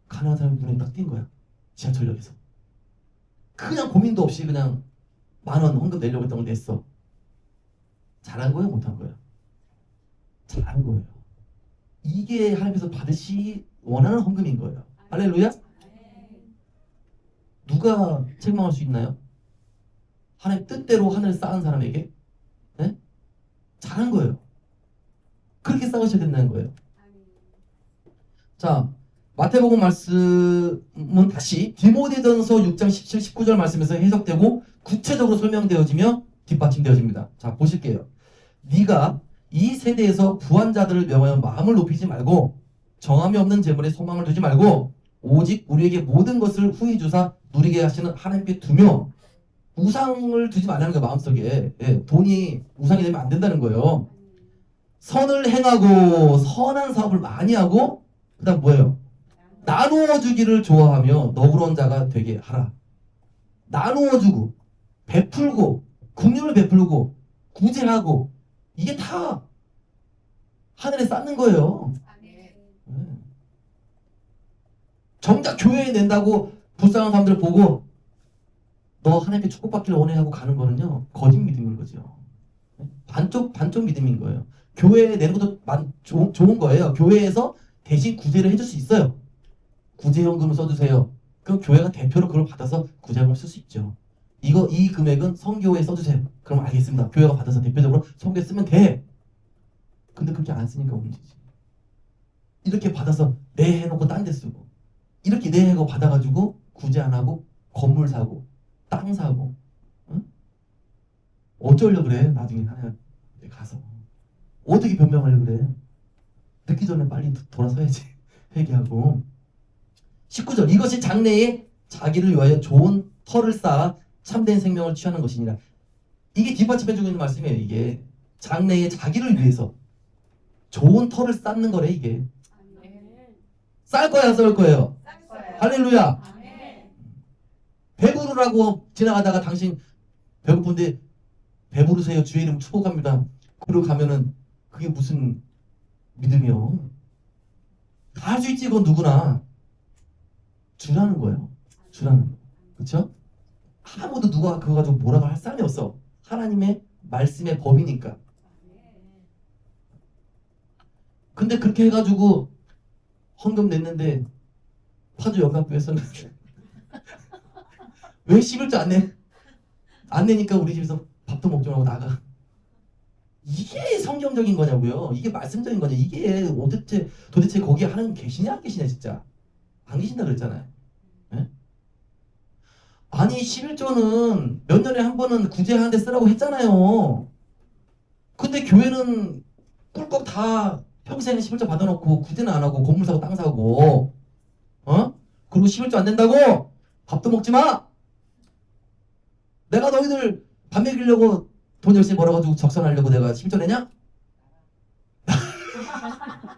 가난한 사람이 눈에 딱 띈 거야. 지하철역에서. 그냥 고민도 없이 그냥 10,000원 헌금 내려고 했던 걸 냈어. 잘한 거예요? 못한 거예요? 잘한 거예요. 이게 하나님께서 받으시 원하는 헌금인 거예요. 할렐루야? 누가 책망할 수 있나요? 하나님 뜻대로 하늘을 쌓은 사람에게 네? 잘한 거예요. 그렇게 쌓으셔야 된다는 거예요. 자, 마태복음 말씀은 다시 디모데전서 6장 17, 19절 말씀에서 해석되고 구체적으로 설명되어지며 뒷받침되어집니다. 자, 보실게요. 네가 이 세대에서 부한 자들을 명하여 마음을 높이지 말고 정함이 없는 재물에 소망을 두지 말고 오직 우리에게 모든 것을 후히 주사 누리게 하시는 하나님께 두며 우상을 두지 말라는 거예요. 마음속에. 예, 돈이 우상이 되면 안 된다는 거예요. 선을 행하고 선한 사업을 많이 하고 그 다음 뭐예요? 나누어 주기를 좋아하며 너그러운 자가 되게 하라. 나누어 주고 베풀고 긍휼을 베풀고 구제하고 이게 다 하늘에 쌓는 거예요. 정작 교회에 낸다고 불쌍한 사람들 보고 너 하나님께 축복받기를 원해 하고 가는 거는요 거짓 믿음인 거죠. 반쪽 믿음인 거예요. 교회에 내는 것도 좋은 거예요. 교회에서 대신 구제를 해줄 수 있어요. 구제연금을 써주세요. 그럼 교회가 대표로 그걸 받아서 구제연금을 쓸 수 있죠. 이 금액은 성교회에 써주세요. 그럼 알겠습니다. 교회가 받아서 대표적으로 성교에 쓰면 돼. 근데 그렇게 안 쓰니까 문제지. 이렇게 받아서 내 해놓고 딴 데 쓰고 이렇게 내 해고 받아가지고 구제 안 하고 건물 사고 땅 사고 응? 어쩌려고 그래. 나중에 하나 가서 어떻게 변명하려고 그래. 늦기 전에 빨리 돌아서야지. 회개하고 19절 이것이 장래에 자기를 위하여 좋은 터를 쌓아 참된 생명을 취하는 것이니라. 이게 뒷받침해주고 있는 말씀이에요. 이게 장래에 자기를 위해서 좋은 터를 쌓는 거래. 이게 쌓을 거야 썰 거예요? 할렐루야. 배부르라고 지나가다가 당신 배고픈데 배부르세요 주의 이름 축복합니다. 그러고 가면은 그게 무슨 믿음이요? 다 할 수 있지. 그건 누구나 주라는 거예요. 주라는 거. 그렇죠? 아무도 누가 그거 가지고 뭐라고 할 사람이 없어. 하나님의 말씀의 법이니까. 근데 그렇게 해가지고 헌금 냈는데 파주 연합교회에서는 왜 11조 안 내? 안 내니까 우리 집에서 밥도 먹지 말고 나가. 이게 성경적인 거냐고요. 이게 말씀적인 거냐. 이게 도대체 거기에 하나님 계시냐 안 계시냐 진짜. 안 계신다 그랬잖아요. 네? 아니 11조는 몇 년에 한 번은 구제하는 데 쓰라고 했잖아요. 근데 교회는 꿀꺽 다 평생 11조 받아놓고 구제는 안 하고 건물 사고 땅 사고 그리고 11조 안 된다고 밥도 먹지 마. 내가 너희들 밥 먹이려고 돈 열심히 벌어가지고 적선하려고 내가 11조 내냐?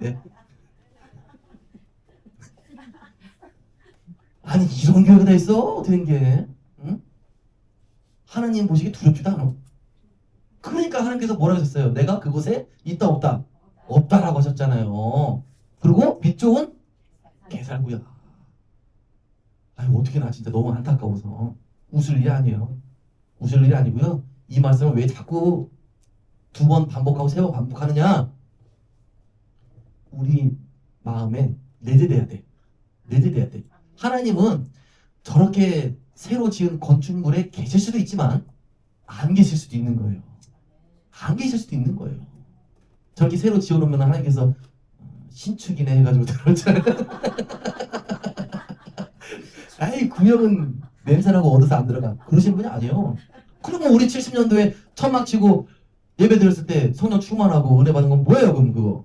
네. 아니 이런 교회가 다 있어? 어떻게 된 게? 하나님 보시기 두렵지도 않아. 그러니까 하나님께서 뭐라고 하셨어요? 내가 그곳에 있다 없다? 없다라고 하셨잖아요. 그리고 빛 좋은 개살구야. 아유 어떻게 나 진짜 너무 안타까워서 웃을 일이 아니에요. 웃을 일이 아니고요. 이 말씀을 왜 자꾸 두 번 반복하고 세 번 반복하느냐? 우리 마음에 내재돼야 돼. 내재돼야 돼. 하나님은 저렇게 새로 지은 건축물에 계실 수도 있지만 안 계실 수도 있는 거예요. 안 계실 수도 있는 거예요. 저렇게 새로 지어놓으면 하나님께서 신축이네 해가지고 들었잖아요. 아이 구역은 냄새나고 얻어서 안 들어가. 그러시는 분이 아니에요. 그러면 우리 70년도에 천막 치고 예배 드렸을 때 성령 충만하고 은혜 받은 건 뭐예요 그럼 그거?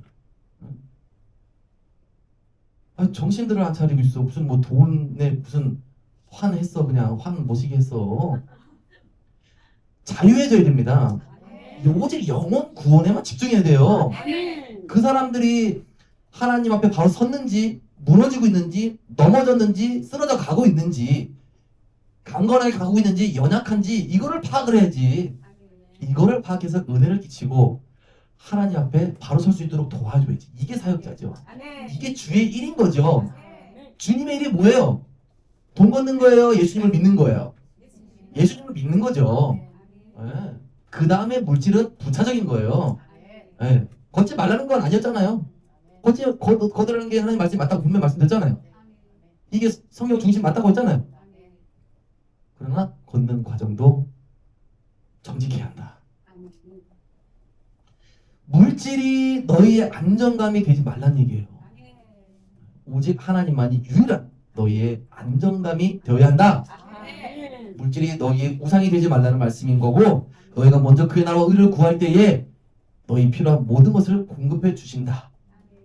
아, 정신들을 안 차리고 있어. 무슨 뭐 돈에 무슨 환했어 그냥 환 모시게 했어. 자유해져야 됩니다. 오직 영혼 구원에만 집중해야 돼요. 그 사람들이 하나님 앞에 바로 섰는지 무너지고 있는지 넘어졌는지 쓰러져 가고 있는지 강건하게 가고 있는지 연약한지 이거를 파악을 해야지. 이거를 파악해서 은혜를 끼치고 하나님 앞에 바로 설 수 있도록 도와줘야지. 이게 사역자죠. 이게 주의 일인 거죠. 주님의 일이 뭐예요? 돈 걷는 거예요? 예수님을 믿는 거예요? 예수님을 믿는 거죠. 예. 그 다음에 물질은 부차적인 거예요. 예. 걷지 말라는 건 아니었잖아요. 걷으라는 게 하나님 말씀이 맞다고 분명히 말씀드렸잖아요. 이게 성경 중심 맞다고 했잖아요. 그러나 걷는 과정도 정직해야 한다. 물질이 너희의 안정감이 되지 말란 얘기예요. 오직 하나님만이 유일한 너희의 안정감이 되어야 한다. 물질이 너희의 우상이 되지 말라는 말씀인 거고 너희가 먼저 그의 나라와 의를 구할 때에 너희 필요한 모든 것을 공급해 주신다.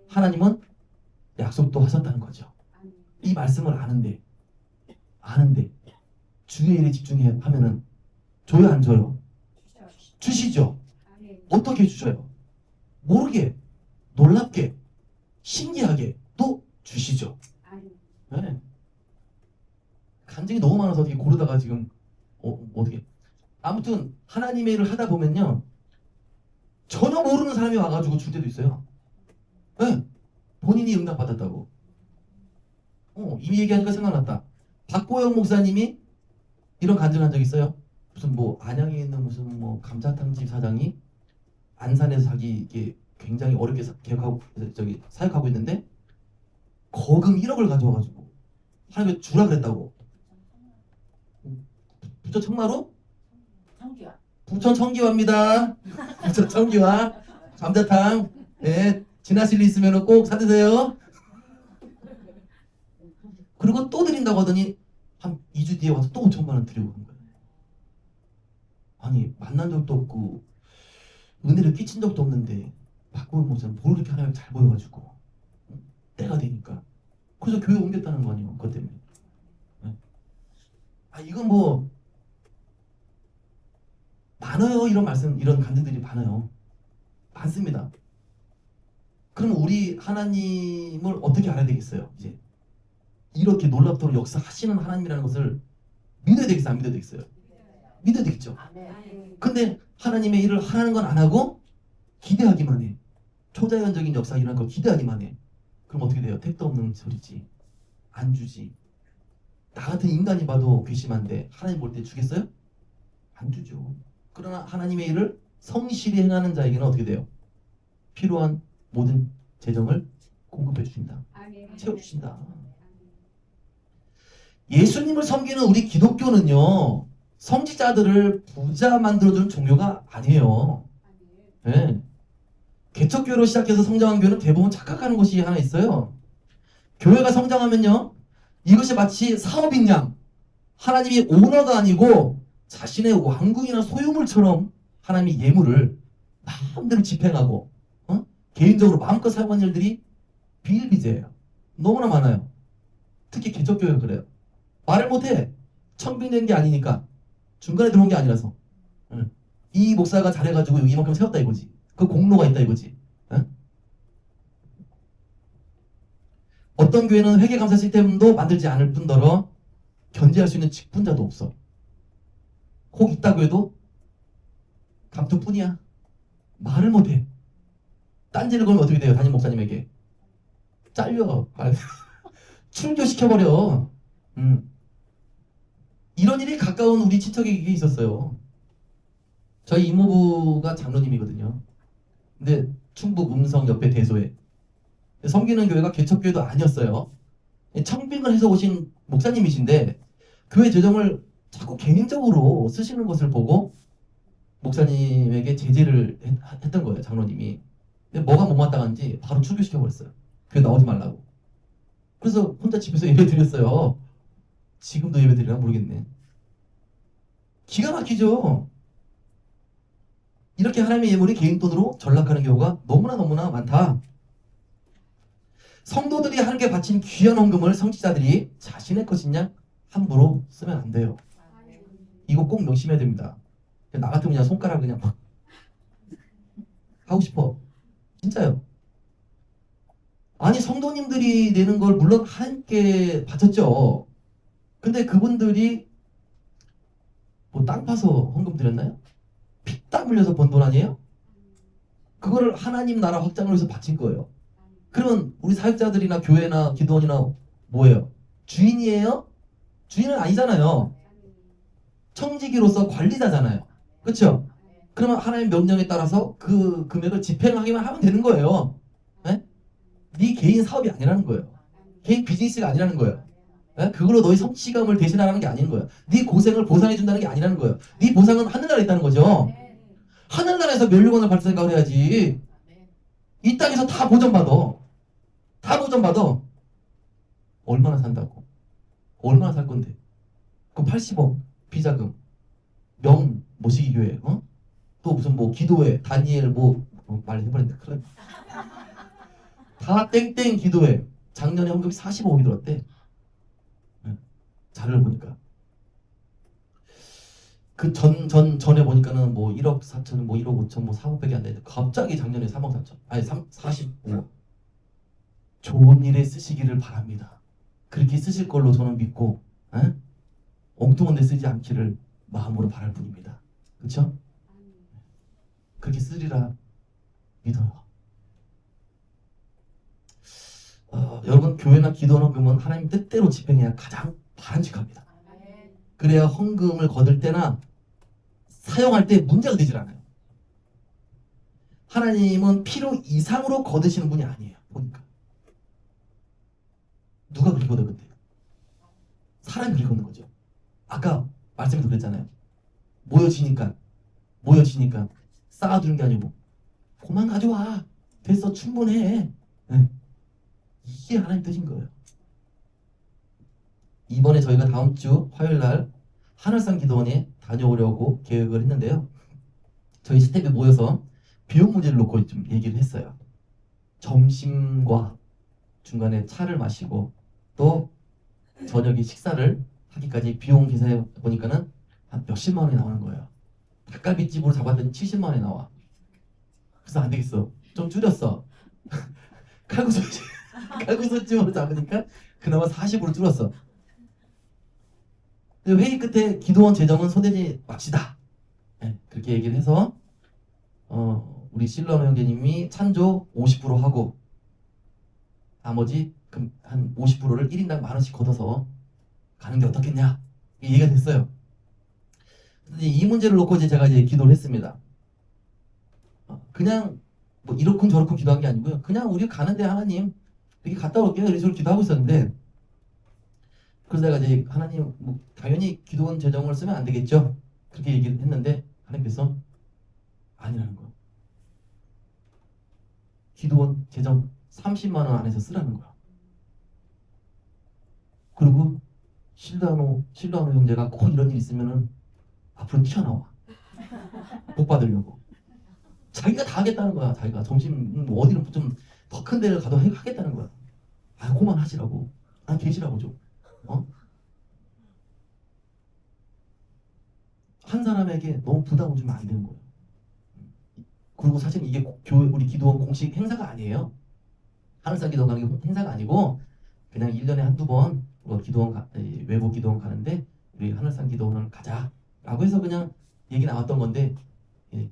하나님은 약속도 하셨다는 거죠. 이 말씀을 아는데 주의 일에 집중해 하면은 줘요 안 줘요? 주시죠. 어떻게 주셔요? 모르게 놀랍게 신기하게 또 주시죠. 네. 간증이 너무 많아서 어떻게 고르다가 지금 어떻게 아무튼 하나님의 일을 하다 보면요 전혀 모르는 사람이 와가지고 줄 때도 있어요. 네. 본인이 응답받았다고. 이미 얘기하니까 생각났다. 박보영 목사님이 이런 간증한 적 있어요. 무슨 뭐 안양에 있는 무슨 뭐 감자탕집 사장이 안산에서 자기 이게 굉장히 어렵게 개혁하고 사역하고 있는데 거금 1억을 가져와가지고 하나님께 주라 그랬다고. 부천 청마로? 부천 청기화입니다. 부천 청기화 감자탕. 네, 지나실 일 있으면 꼭 사드세요. 그리고 또 드린다고 하더니 한 2주 뒤에 와서 또 5천만 원 드리고 간 거예요. 아니 만난 적도 없고 은혜를 끼친 적도 없는데 박보영 목사는 뭘 이렇게 하나님 잘 보여가지고 때가 되니까 그래서 교회 옮겼다는 거 아니에요. 그것 때문에. 네. 아 이건 뭐 많아요. 이런 말씀 이런 간증들이 많아요. 많습니다. 그럼 우리 하나님을 어떻게 알아야 되겠어요? 이제 이렇게 놀랍도록 역사하시는 하나님이라는 것을 믿어야 되겠어요? 안 믿어야 되겠어요? 믿어야 되겠죠. 근데 하나님의 일을 하라는 건 안 하고 기대하기만 해. 초자연적인 역사 일어날 걸 기대하기만 해. 그럼 어떻게 돼요? 택도 없는 소리지. 안 주지. 나 같은 인간이 봐도 괘씸한데 하나님 볼 때 주겠어요? 안 주죠. 그러나 하나님의 일을 성실히 행하는 자에게는 어떻게 돼요? 필요한 모든 재정을 공급해 주신다. 채워주신다. 예수님을 섬기는 우리 기독교는요. 성직자들을 부자 만들어주는 종교가 아니에요. 네. 개척교회로 시작해서 성장한 교회는 대부분 착각하는 것이 하나 있어요. 교회가 성장하면요. 이것이 마치 사업인 양 하나님이 오너가 아니고 자신의 왕궁이나 소유물처럼 하나님의 예물을 마음대로 집행하고 개인적으로 마음껏 사용하는 일들이 비일비재해요. 너무나 많아요. 특히 개척교회가 그래요. 말을 못해. 청빙된 게 아니니까. 중간에 들어온 게 아니라서. 이 목사가 잘해가지고 이만큼 세웠다 이거지. 그 공로가 있다 이거지. 어떤 교회는 회계감사 시스템도 만들지 않을 뿐더러 견제할 수 있는 직분자도 없어. 혹 있다고 해도 감투뿐이야. 말을 못해. 딴지를 걸면 어떻게 돼요? 담임 목사님에게 잘려. 출교시켜버려. 이런 일이 가까운 우리 친척에게 있었어요. 저희 이모부가 장로님이거든요. 근데 충북 음성 옆에 대소에 섬기는 교회가 개척교회도 아니었어요. 청빙을 해서 오신 목사님이신데 교회 재정을 자꾸 개인적으로 쓰시는 것을 보고 목사님에게 제지를 했던 거예요, 장로님이. 근데 뭐가 못마땅한지 바로 출교시켜버렸어요. 교회 나오지 말라고. 그래서 혼자 집에서 예배 드렸어요. 지금도 예배 드리나 모르겠네. 기가 막히죠. 이렇게 하나님의 예물이 개인 돈으로 전락하는 경우가 너무나 많다. 성도들이 하나님께 바친 귀한 헌금을 성취자들이 자신의 것이냐 함부로 쓰면 안 돼요. 이거 꼭 명심해야 됩니다. 나 같으면 그냥 손가락 그냥 막 하고 싶어. 진짜요. 아니 성도님들이 내는 걸 물론 하나님께 바쳤죠. 근데 그분들이 뭐 땅 파서 헌금 드렸나요? 피땀 흘려서 번 돈 아니에요? 그거를 하나님 나라 확장을 위해서 바친 거예요. 그러면 우리 사역자들이나 교회나 기도원이나 뭐예요? 주인이에요? 주인은 아니잖아요. 청지기로서 관리자잖아요. 그렇죠? 그러면 하나님의 명령에 따라서 그 금액을 집행하기만 하면 되는 거예요. 네? 네 개인 사업이 아니라는 거예요. 개인 비즈니스가 아니라는 거예요. 네? 그걸로 너의 성취감을 대신하라는 게 아닌 거예요. 네 고생을 보상해 준다는 게 아니라는 거예요. 네 보상은 하늘나라에 있다는 거죠. 하늘나라에서 멸류관을 받을 생각을 해야지. 이 땅에서 다 보전받아. 다 보전받아. 얼마나 산다고? 얼마나 살 건데? 그 80억 비자금, 명 모시기 교회, 또 무슨 뭐 기도회, 다니엘 말해버렸네. 큰일 났네. 다 땡땡 기도회. 작년에 헌금이 45억이 들었대. 자료를 보니까. 그 전에 보니까는 뭐 1억 4천, 뭐 1억 5천, 뭐 4억밖에 안 되는데 갑자기 작년에 3억 4천, 아니 45억. 좋은 일에 쓰시기를 바랍니다. 그렇게 쓰실 걸로 저는 믿고, 엉뚱한 데 쓰지 않기를 마음으로 바랄 뿐입니다. 그렇죠? 그렇게 쓰리라 믿어요. 여러분 교회나 기도 헌금은 하나님 뜻대로 집행해야 가장 바람직합니다. 그래야 헌금을 거둘 때나 사용할 때 문제가 되질 않아요. 하나님은 필요 이상으로 거두시는 분이 아니에요. 보니까 누가 그렇게 거둬 근데 사람이 그렇게 걷는 거죠. 아까 말씀도 그랬잖아요. 모여지니까 쌓아두는 게 아니고 그만 가져와. 됐어 충분해. 네. 이게 하나님 뜻인 거예요. 이번에 저희가 다음 주 화요일 날 하늘산 기도원에 다녀오려고 계획을 했는데요. 저희 스태프이 모여서 비용 문제를 놓고 좀 얘기를 했어요. 점심과 중간에 차를 마시고 또 저녁에 식사를 하기까지 비용 계산해 보니까는 한 몇십만 원이 나오는 거예요. 닭갈비집으로 잡았더니 70만 원이 나와. 그래서 안 되겠어. 좀 줄였어. 칼국수집으로 잡으니까 그나마 40으로 줄었어. 회의 끝에 기도원 재정은 손대지 맙시다. 네, 그렇게 얘기를 해서 우리 실러너 형제님이 찬조 50% 하고 나머지 한 50%를 1인당 만 원씩 걷어서 가는 게 어떻겠냐 얘기가 됐어요. 근데 이 문제를 놓고 이제 제가 이제 기도를 했습니다. 그냥 뭐 이렇군 저렇군 기도한 게 아니고요. 그냥 우리 가는데 하나님 이렇게 갔다 올게요. 이런 식으로 기도하고 있었는데 그래서 내가 이제 하나님 뭐 당연히 기도원 재정을 쓰면 안 되겠죠. 그렇게 얘기를 했는데 하나님께서 아니라는 거예요. 기도원 재정 30만 원 안에서 쓰라는 거야. 그리고 실라노 형제가 꼭 이런 일 있으면은 앞으로 튀어나와. 복 받으려고. 자기가 다 하겠다는 거야. 자기가 점심 뭐 어디는 좀 더 큰 데를 가도 하겠다는 거야. 아, 그만 하시라고. 아, 계시라고 좀. 한 사람에게 너무 부담을 주면 안 되는 거예요. 그리고 사실 이게 교회 우리 기도원 공식 행사가 아니에요. 하늘산 기도원 가는 게 행사가 아니고 그냥 1년에 한두 번 기도원 외부 기도원 가는데 우리 하늘산 기도원을 가자. 라고 해서 그냥 얘기 나왔던 건데 예,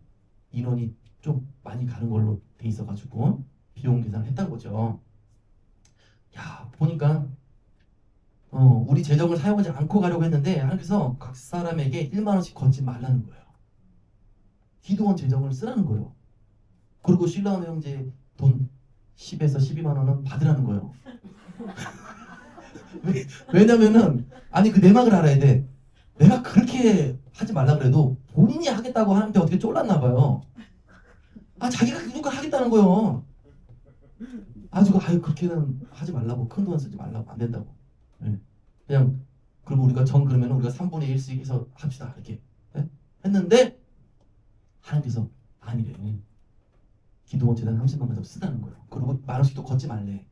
인원이 좀 많이 가는 걸로 돼 있어가지고 비용 계산을 했다는 거죠. 야, 보니까 우리 재정을 사용하지 않고 가려고 했는데 하나님께서 각 사람에게 1만 원씩 걷지 말라는 거예요. 기도원 재정을 쓰라는 거예요. 그리고 신라원 형제 돈 10에서 12만 원은 받으라는 거예요. 왜냐면은 아니 그 내막을 알아야 돼. 내가 그렇게 하지 말라 그래도 본인이 하겠다고 하는데 어떻게 쫄랐나 봐요. 아 자기가 누가 하겠다는 거예요. 아주 아유 그렇게는 하지 말라고 큰 돈 쓰지 말라고 안 된다고. 예. 그냥 그리고 우리가 그러면 우리가 3분의 1씩 해서 합시다 이렇게 예? 했는데 하나님께서 아니래. 기도원 재단 30만 원 가지고 쓰라는 거예요. 그리고 만 원씩도 걷지 말래.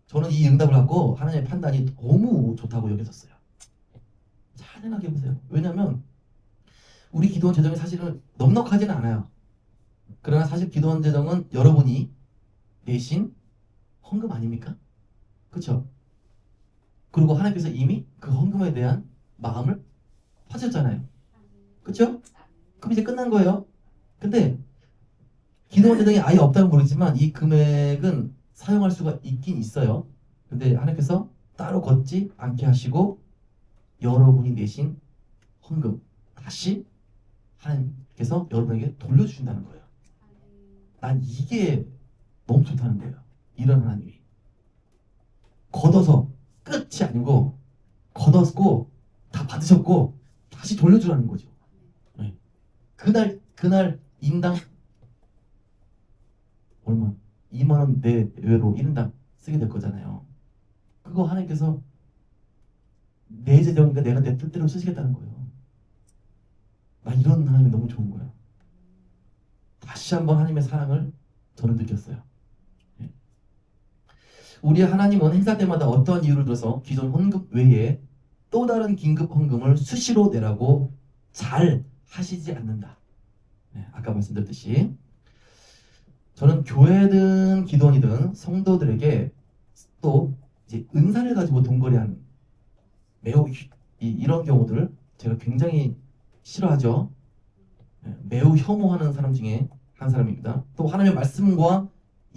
저는 이 응답을 갖고 하나님의 판단이 너무 좋다고 여겨졌어요. 잘 생각해 보세요. 왜냐하면 우리 기도원 재정이 사실은 넉넉하지는 않아요. 그러나 사실 기도원 재정은 여러분이 내신 헌금 아닙니까? 그렇죠? 그리고 하나님께서 이미 그 헌금에 대한 마음을 파셨잖아요. 그렇죠? 그럼 이제 끝난 거예요. 근데 기도원 재정이 아예 없다면 모르겠지만 이 금액은 사용할 수가 있긴 있어요. 근데 하나님께서 따로 걷지 않게 하시고 여러분이 내신 헌금 다시 하나님께서 여러분에게 돌려주신다는 거예요. 난 이게 너무 좋다는 거예요. 이런 하나님이 걷어서 끝이 아니고 걷었고 다 받으셨고 다시 돌려주라는 거죠. 네. 그날 인당 얼마? 2만 원 내외로 1인당 쓰게 될 거잖아요. 그거 하나님께서 내 재정이니까 내가 내 뜻대로 쓰시겠다는 거예요. 나 이런 하나님이 너무 좋은 거예요. 다시 한번 하나님의 사랑을 저는 느꼈어요. 예. 우리 하나님은 행사 때마다 어떠한 이유를 들어서 기존 헌금 외에 또 다른 긴급 헌금을 수시로 내라고 잘 하시지 않는다. 네, 아까 말씀드렸듯이 저는 교회든 기도원이든 성도들에게 또 이제 은사를 가지고 돈거래하는 매우 이런 경우들 제가 굉장히 싫어하죠. 네, 매우 혐오하는 사람 중에 한 사람입니다. 또 하나님의 말씀과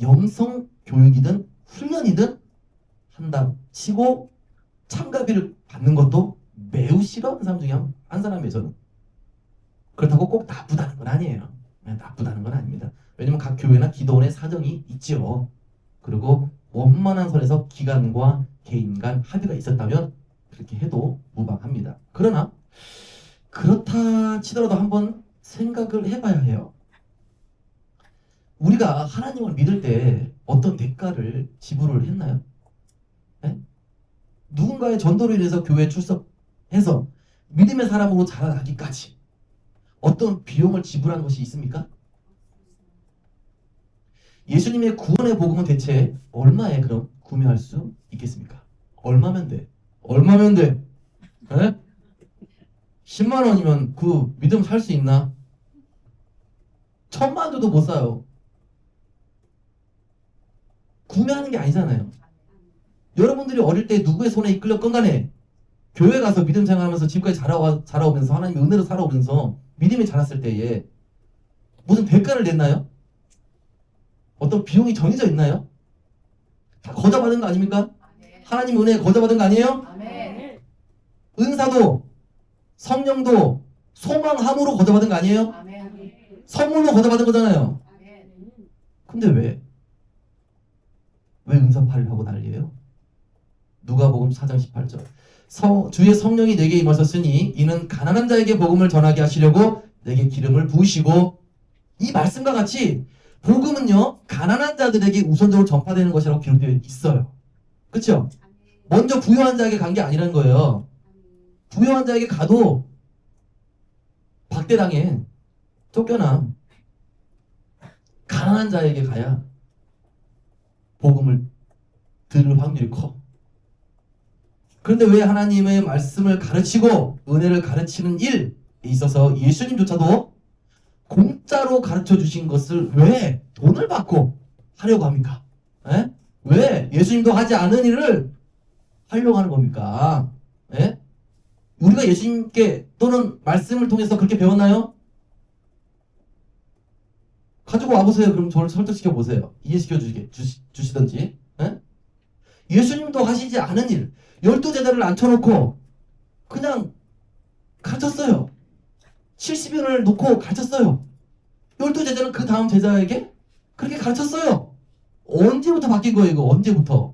영성 교육이든 훈련이든 한다 치고 참가비를 받는 것도 매우 싫어하는 사람 중에 한 사람이에요. 저는. 그렇다고 꼭 나쁘다는 건 아니에요. 네, 나쁘다는 건 아닙니다. 왜냐면 각 교회나 기도원의 사정이 있죠. 그리고 원만한 선에서 기관과 개인 간 합의가 있었다면 그렇게 해도 무방합니다. 그러나 그렇다 치더라도 한번 생각을 해봐야 해요. 우리가 하나님을 믿을 때 어떤 대가를 지불을 했나요? 네? 누군가의 전도로 인해서 교회에 출석해서 믿음의 사람으로 자라나기까지 어떤 비용을 지불한 것이 있습니까? 예수님의 구원의 복음은 대체 얼마에 그럼 구매할 수 있겠습니까? 얼마면 돼? 얼마면 돼? 에? 10만 원이면 그 믿음 살 수 있나? 1,000만 줘도 못 사요. 구매하는 게 아니잖아요. 여러분들이 어릴 때 누구의 손에 이끌렸건 간에 교회 가서 믿음 생활하면서 지금까지 자라오면서 하나님의 은혜로 살아오면서 믿음이 자랐을 때에 무슨 대가를 냈나요? 어떤 비용이 정해져 있나요? 다 거저받은 거 아닙니까? 하나님 은혜 거저받은 거 아니에요? 아멘. 은사도 성령도 소망함으로 거저받은 거 아니에요? 아멘. 선물로 거저받은 거잖아요. 근데 왜 은사파를 하고 난리예요? 누가복음 4장 18절 주의 성령이 내게 임하셨으니 이는 가난한 자에게 복음을 전하게 하시려고 내게 기름을 부으시고 이 말씀과 같이 복음은요 가난한 자들에게 우선적으로 전파되는 것이라고 기록되어 있어요. 그렇죠? 먼저 부유한 자에게 간 게 아니라는 거예요. 부유한 자에게 가도 박대당해 쫓겨나. 가난한 자에게 가야 복음을 들을 확률이 커. 그런데 왜 하나님의 말씀을 가르치고 은혜를 가르치는 일에 있어서 예수님조차도 공짜로 가르쳐 주신 것을 왜 돈을 받고 하려고 합니까? 에? 왜 예수님도 하지 않은 일을 하려고 하는 겁니까? 에? 우리가 예수님께 또는 말씀을 통해서 그렇게 배웠나요? 가지고 와보세요. 그럼 저를 설득시켜 보세요. 이해시켜 주시던지. 예? 예수님도 하시지 않은 일, 12제자를 앉혀놓고 그냥 가르쳤어요. 70인을 놓고 가르쳤어요. 12제자는 그 다음 제자에게 그렇게 가르쳤어요. 언제부터 바뀐 거예요, 이거? 언제부터?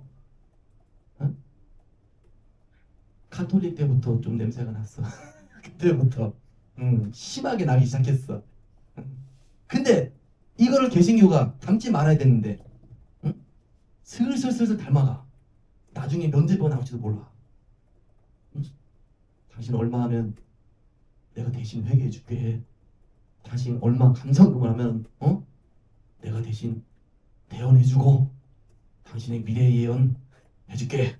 어? 가톨릭 때부터 좀 냄새가 났어. 그때부터. 심하게 나기 시작했어. 근데 이거를 개신교가 닮지 말아야 되는데, 응? 슬슬 닮아가. 나중에 면제부가 나올지도 몰라. 응? 당신 얼마 하면 내가 대신 회개해 줄게. 당신 얼마 감사금을 하면 내가 대신 대언해주고 당신의 미래 예언 해줄게.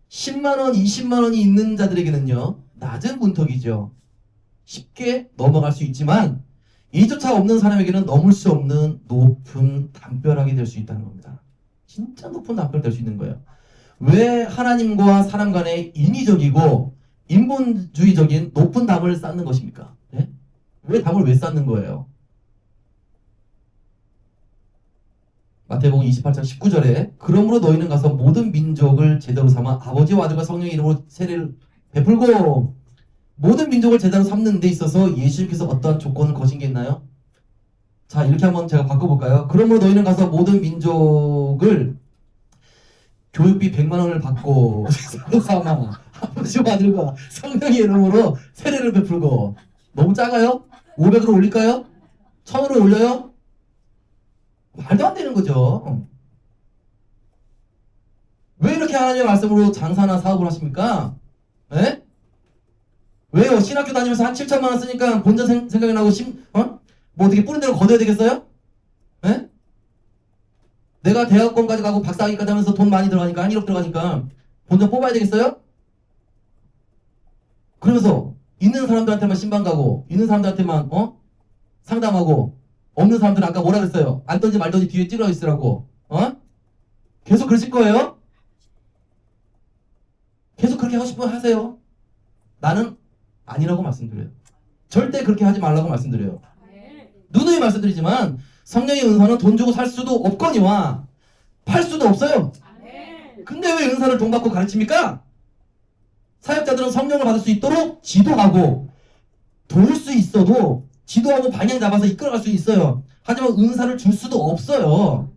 10만원, 20만원이 있는 자들에게는요, 낮은 문턱이죠. 쉽게 넘어갈 수 있지만 이조차 없는 사람에게는 넘을 수 없는 높은 담벼락이 될 수 있다는 겁니다. 진짜 높은 담벼락 될 수 있는 거예요. 왜 하나님과 사람 간의 인위적이고 인본주의적인 높은 담을 쌓는 것입니까? 네? 왜 담을 왜 쌓는 거예요? 마태복음 28장 19절에 그러므로 너희는 가서 모든 민족을 제자로 삼아 아버지와 아들과 성령의 이름으로 세례를 베풀고 모든 민족을 제자로 삼는 데 있어서 예수님께서 어떠한 조건을 거신 게 있나요? 자, 이렇게 한번 제가 바꿔볼까요? 그러므로 너희는 가서 모든 민족을 교육비 100만 원을 받고 제자로 삼아 아버지와 아들과 성령의 이름으로 세례를 베풀고 너무 작아요? 500으로 올릴까요? 1000으로 올려요? 말도 안 되는 거죠. 왜 이렇게 하나님의 말씀으로 장사나 사업을 하십니까? 에? 왜요? 신학교 다니면서 한 7천만 원 쓰니까 본전 생각이 나고 뭐 어떻게 뿌린 대로 거둬야 되겠어요? 에? 내가 대학원까지 가고 박사학위까지 하면서 돈 많이 들어가니까 한 1억 들어가니까 본전 뽑아야 되겠어요? 그러면서 있는 사람들한테만 신방 가고 있는 사람들한테만 상담하고 없는 사람들은 아까 뭐라 그랬어요? 앉던지 말던지 뒤에 찔러 있으라고. 계속 그러실 거예요? 계속 그렇게 하고 싶으면 하세요. 나는 아니라고 말씀드려요. 절대 그렇게 하지 말라고 말씀드려요. 누누이 말씀드리지만 성령의 은사는 돈 주고 살 수도 없거니와 팔 수도 없어요. 근데 왜 은사를 돈 받고 가르칩니까? 사역자들은 성령을 받을 수 있도록 지도하고 도울 수 있어도 지도하고 방향 잡아서 이끌어갈 수 있어요. 하지만 은사를 줄 수도 없어요.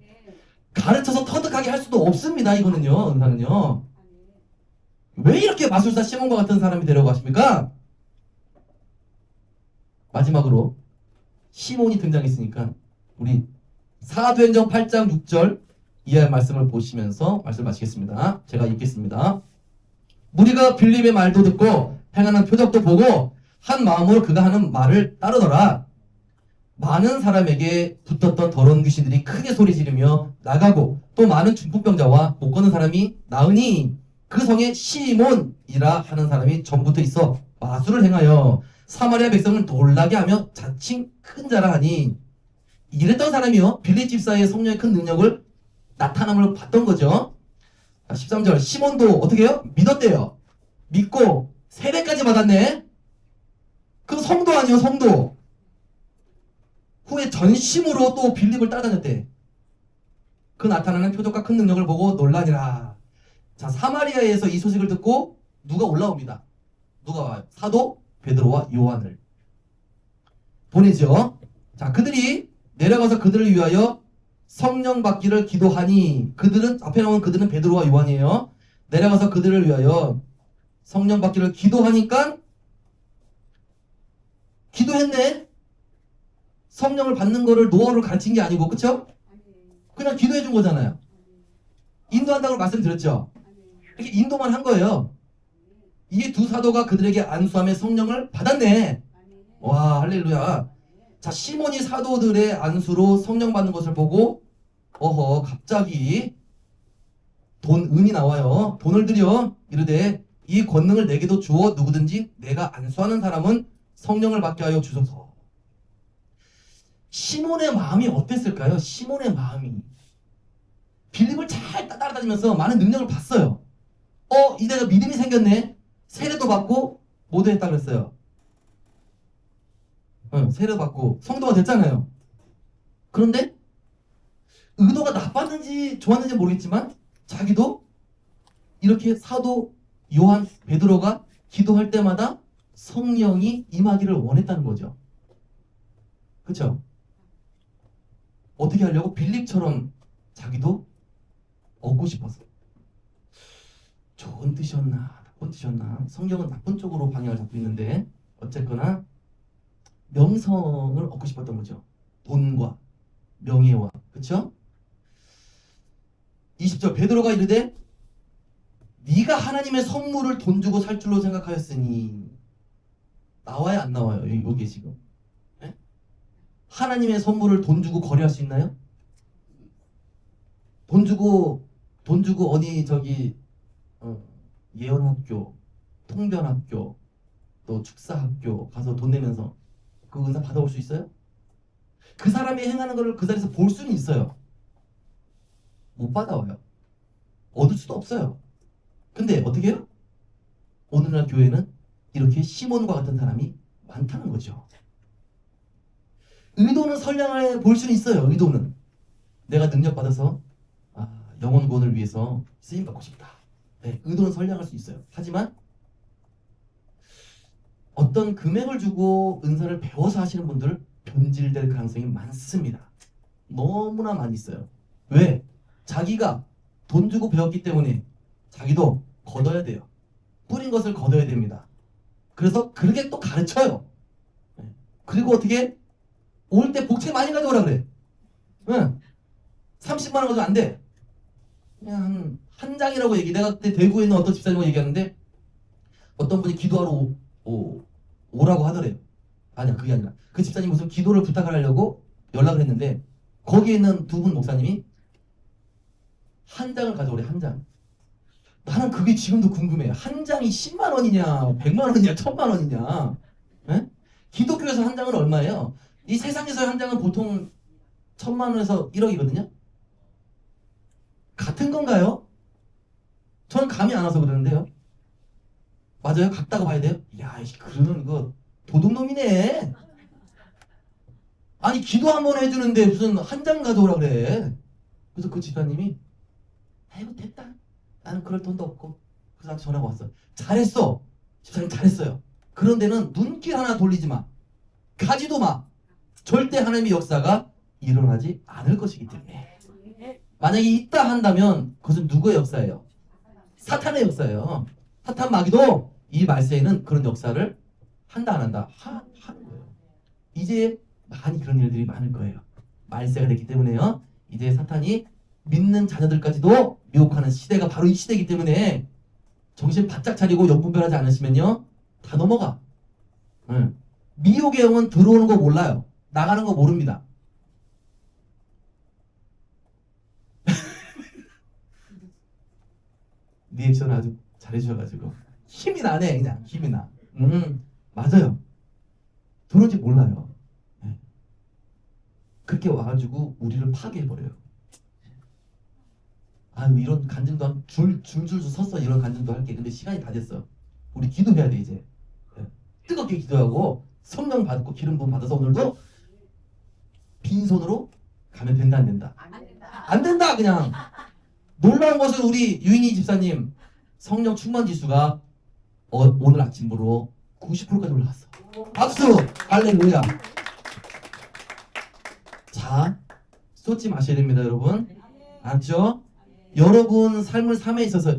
가르쳐서 터득하게 할 수도 없습니다. 이거는요. 은사는요. 왜 이렇게 마술사 시몬과 같은 사람이 되려고 하십니까? 마지막으로 시몬이 등장했으니까 우리 사도행전 8장 6절 이하의 말씀을 보시면서 말씀을 마치겠습니다. 제가 읽겠습니다. 무리가 빌립의 말도 듣고 행하는 표적도 보고 한 마음으로 그가 하는 말을 따르더라. 많은 사람에게 붙었던 더러운 귀신들이 크게 소리 지르며 나가고 또 많은 중풍병자와 못 걷는 사람이 나으니 그 성에 시몬이라 하는 사람이 전부터 있어 마술을 행하여 사마리아 백성을 놀라게 하며 자칭 큰 자라 하니 이랬던 사람이요 빌립 집사의 성령의 큰 능력을 나타남을 봤던 거죠. 13절 시몬도 어떻게 해요? 믿었대요. 믿고 세례까지 받았네. 그 성도 아니요 성도. 후에 전심으로 또 빌립을 따라다녔대. 그 나타나는 표적과 큰 능력을 보고 놀라니라. 자, 사마리아에서 이 소식을 듣고 누가 올라옵니다. 누가 와요? 사도 베드로와 요한을 보내죠. 자, 그들이 내려가서 그들을 위하여 성령 받기를 기도하니 그들은 앞에 나온 그들은 베드로와 요한이에요. 내려가서 그들을 위하여 성령 받기를 기도하니까 기도했네. 성령을 받는 거를 노하우를 가르친 게 아니고 그쵸? 그냥 기도해 준 거잖아요. 인도한다고 말씀드렸죠. 이렇게 인도만 한 거예요. 이게 두 사도가 그들에게 안수함에 성령을 받았네. 와 할렐루야. 자, 시몬이 사도들의 안수로 성령 받는 것을 보고 어허 갑자기 은이 나와요. 돈을 들여 이르되 이 권능을 내게도 주어 누구든지 내가 안수하는 사람은 성령을 받게 하여 주소서. 시몬의 마음이 어땠을까요? 시몬의 마음이 빌립을 잘 따라다니면서 많은 능력을 봤어요. 이제가 믿음이 생겼네. 세례도 받고 모두 했다 그랬어요. 세례도 받고 성도가 됐잖아요. 그런데 의도가 나빴는지 좋았는지 모르겠지만 자기도 이렇게 사도 요한 베드로가 기도할 때마다 성령이 임하기를 원했다는 거죠. 그렇죠? 어떻게 하려고? 빌립처럼 자기도 얻고 싶었어. 좋은 뜻이었나 나쁜 뜻이었나? 성경은 나쁜 쪽으로 방향을 잡고 있는데 어쨌거나 명성을 얻고 싶었던 거죠. 돈과 명예와. 그렇죠? 20절 베드로가 이르되 네가 하나님의 선물을 돈 주고 살 줄로 생각하였으니 나와요 안 나와요? 여기 지금 네? 하나님의 선물을 돈 주고 거래할 수 있나요? 돈 주고 어디 저기 예언학교, 통변학교, 또 축사학교 가서 돈 내면서 그 은사 받아올 수 있어요? 그 사람이 행하는 것을 그 자리에서 볼 수는 있어요. 못 받아와요. 얻을 수도 없어요. 근데 어떻게 해요? 오늘날 교회는 이렇게 시몬과 같은 사람이 많다는 거죠. 의도는 선량하게 볼 수는 있어요. 의도는 내가 능력 받아서 영혼 구원을 위해서 쓰임 받고 싶다. 네, 의도는 선량할 수 있어요. 하지만 어떤 금액을 주고 은사를 배워서 하시는 분들 변질될 가능성이 많습니다. 너무나 많이 있어요. 왜? 자기가 돈 주고 배웠기 때문에 자기도 걷어야 돼요. 뿌린 것을 걷어야 됩니다. 그래서 그렇게 또 가르쳐요. 그리고 어떻게? 올 때 복채 많이 가져오라 그래. 응. 30만 원 가지고 안 돼. 그냥 한 장이라고 얘기. 내가 그때 대구에 있는 어떤 집사님하고 얘기하는데 어떤 분이 기도하러 오라고 하더래요. 아니야 그게 아니라 그 집사님 무슨 기도를 부탁을 하려고 연락을 했는데 거기에 있는 두 분 목사님이 한 장을 가져오래. 한 장. 나는 그게 지금도 궁금해. 한 장이 10만 원이냐 100만 원이냐 1000만 원이냐. 에? 기독교에서 한 장은 얼마예요? 이 세상에서 한 장은 보통 1000만 원에서 1억이거든요. 같은 건가요? 저는 감이 안 와서 그러는데요. 맞아요? 같다고 봐야 돼요? 야, 그러면 이거 도둑놈이네. 아니 기도 한 번 해주는데 무슨 한 장 가져오라 그래. 그래서 그 집사님이 아이고 됐다. 나는 그럴 돈도 없고. 그래서 나한테 전화가 왔어. 잘했어. 집사님 잘했어요. 그런 데는 눈길 하나 돌리지 마. 가지도 마. 절대 하나님의 역사가 일어나지 않을 것이기 때문에. 만약에 있다 한다면 그것은 누구의 역사예요? 사탄의 역사예요. 사탄 마귀도 이 말세에는 그런 역사를 한다 안 한다? 하는 거예요. 이제 많이 그런 일들이 많을 거예요. 말세가 됐기 때문에요. 이제 사탄이 믿는 자녀들까지도 미혹하는 시대가 바로 이 시대이기 때문에 정신 바짝 차리고 영분별하지 않으시면요 다 넘어가. 미혹의 영은 들어오는 거 몰라요. 나가는 거 모릅니다. 리액션을 아주 잘해주셔가지고 힘이 나네. 그냥 힘이 나. 맞아요. 들어오지 몰라요. 네. 그렇게 와가지고 우리를 파괴해버려요. 아유 이런 간증도 한 줄줄 섰어. 이런 간증도 할게. 근데 시간이 다 됐어. 우리 기도해야 돼 이제. 네. 뜨겁게 기도하고 성령 받고 기름 부음 받아서 오늘도 빈손으로 가면 된다 안 된다? 안 된다 그냥. 놀라운 것은 우리 유인희 집사님 성령 충만 지수가 오늘 아침으로 90%까지 올라갔어. 박수! 할렐루야. 자, 쏟지 마셔야 됩니다 여러분. 알았죠? 여러분 삶을 삶에 있어서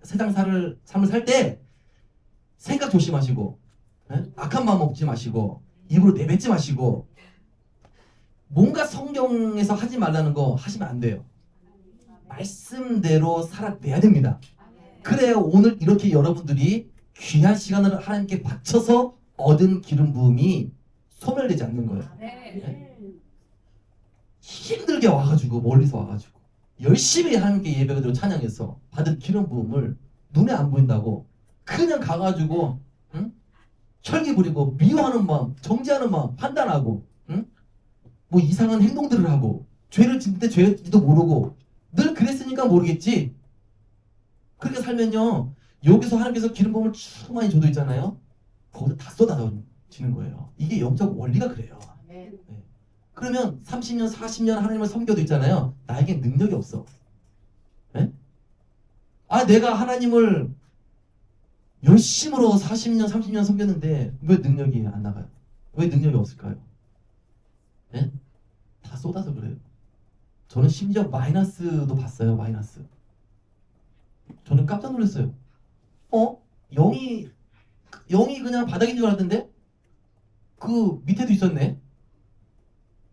세상 삶을 살 때 생각 조심하시고 악한 마음 먹지 마시고 입으로 내뱉지 마시고 뭔가 성경에서 하지 말라는 거 하시면 안 돼요. 말씀대로 살아내야 됩니다. 그래야 오늘 이렇게 여러분들이 귀한 시간을 하나님께 바쳐서 얻은 기름 부음이 소멸되지 않는 거예요. 네? 힘들게 와가지고 멀리서 와가지고 열심히 하나님께 예배드리고 찬양해서 받은 기름 부음을 눈에 안 보인다고 그냥 가가지고 혈기 부리고 미워하는 마음, 정죄하는 마음 판단하고 뭐 이상한 행동들을 하고 죄를 짓는데 죄인지도 모르고 늘 그랬으니까 모르겠지. 그렇게 살면요, 여기서 하나님께서 기름 부음을 충만히 줘도 있잖아요. 거기서 다 쏟아지는 거예요. 이게 영적 원리가 그래요. 네. 그러면 30년, 40년 하나님을 섬겨도 있잖아요. 나에겐 능력이 없어. 네? 아, 내가 하나님을 열심으로 40년, 30년 섬겼는데 왜 능력이 안 나가요? 왜 능력이 없을까요? 네? 다 쏟아서 그래요. 저는 심지어 마이너스도 봤어요. 마이너스. 저는 깜짝 놀랐어요. 영이 그냥 바닥인 줄 알았는데 그 밑에도 있었네.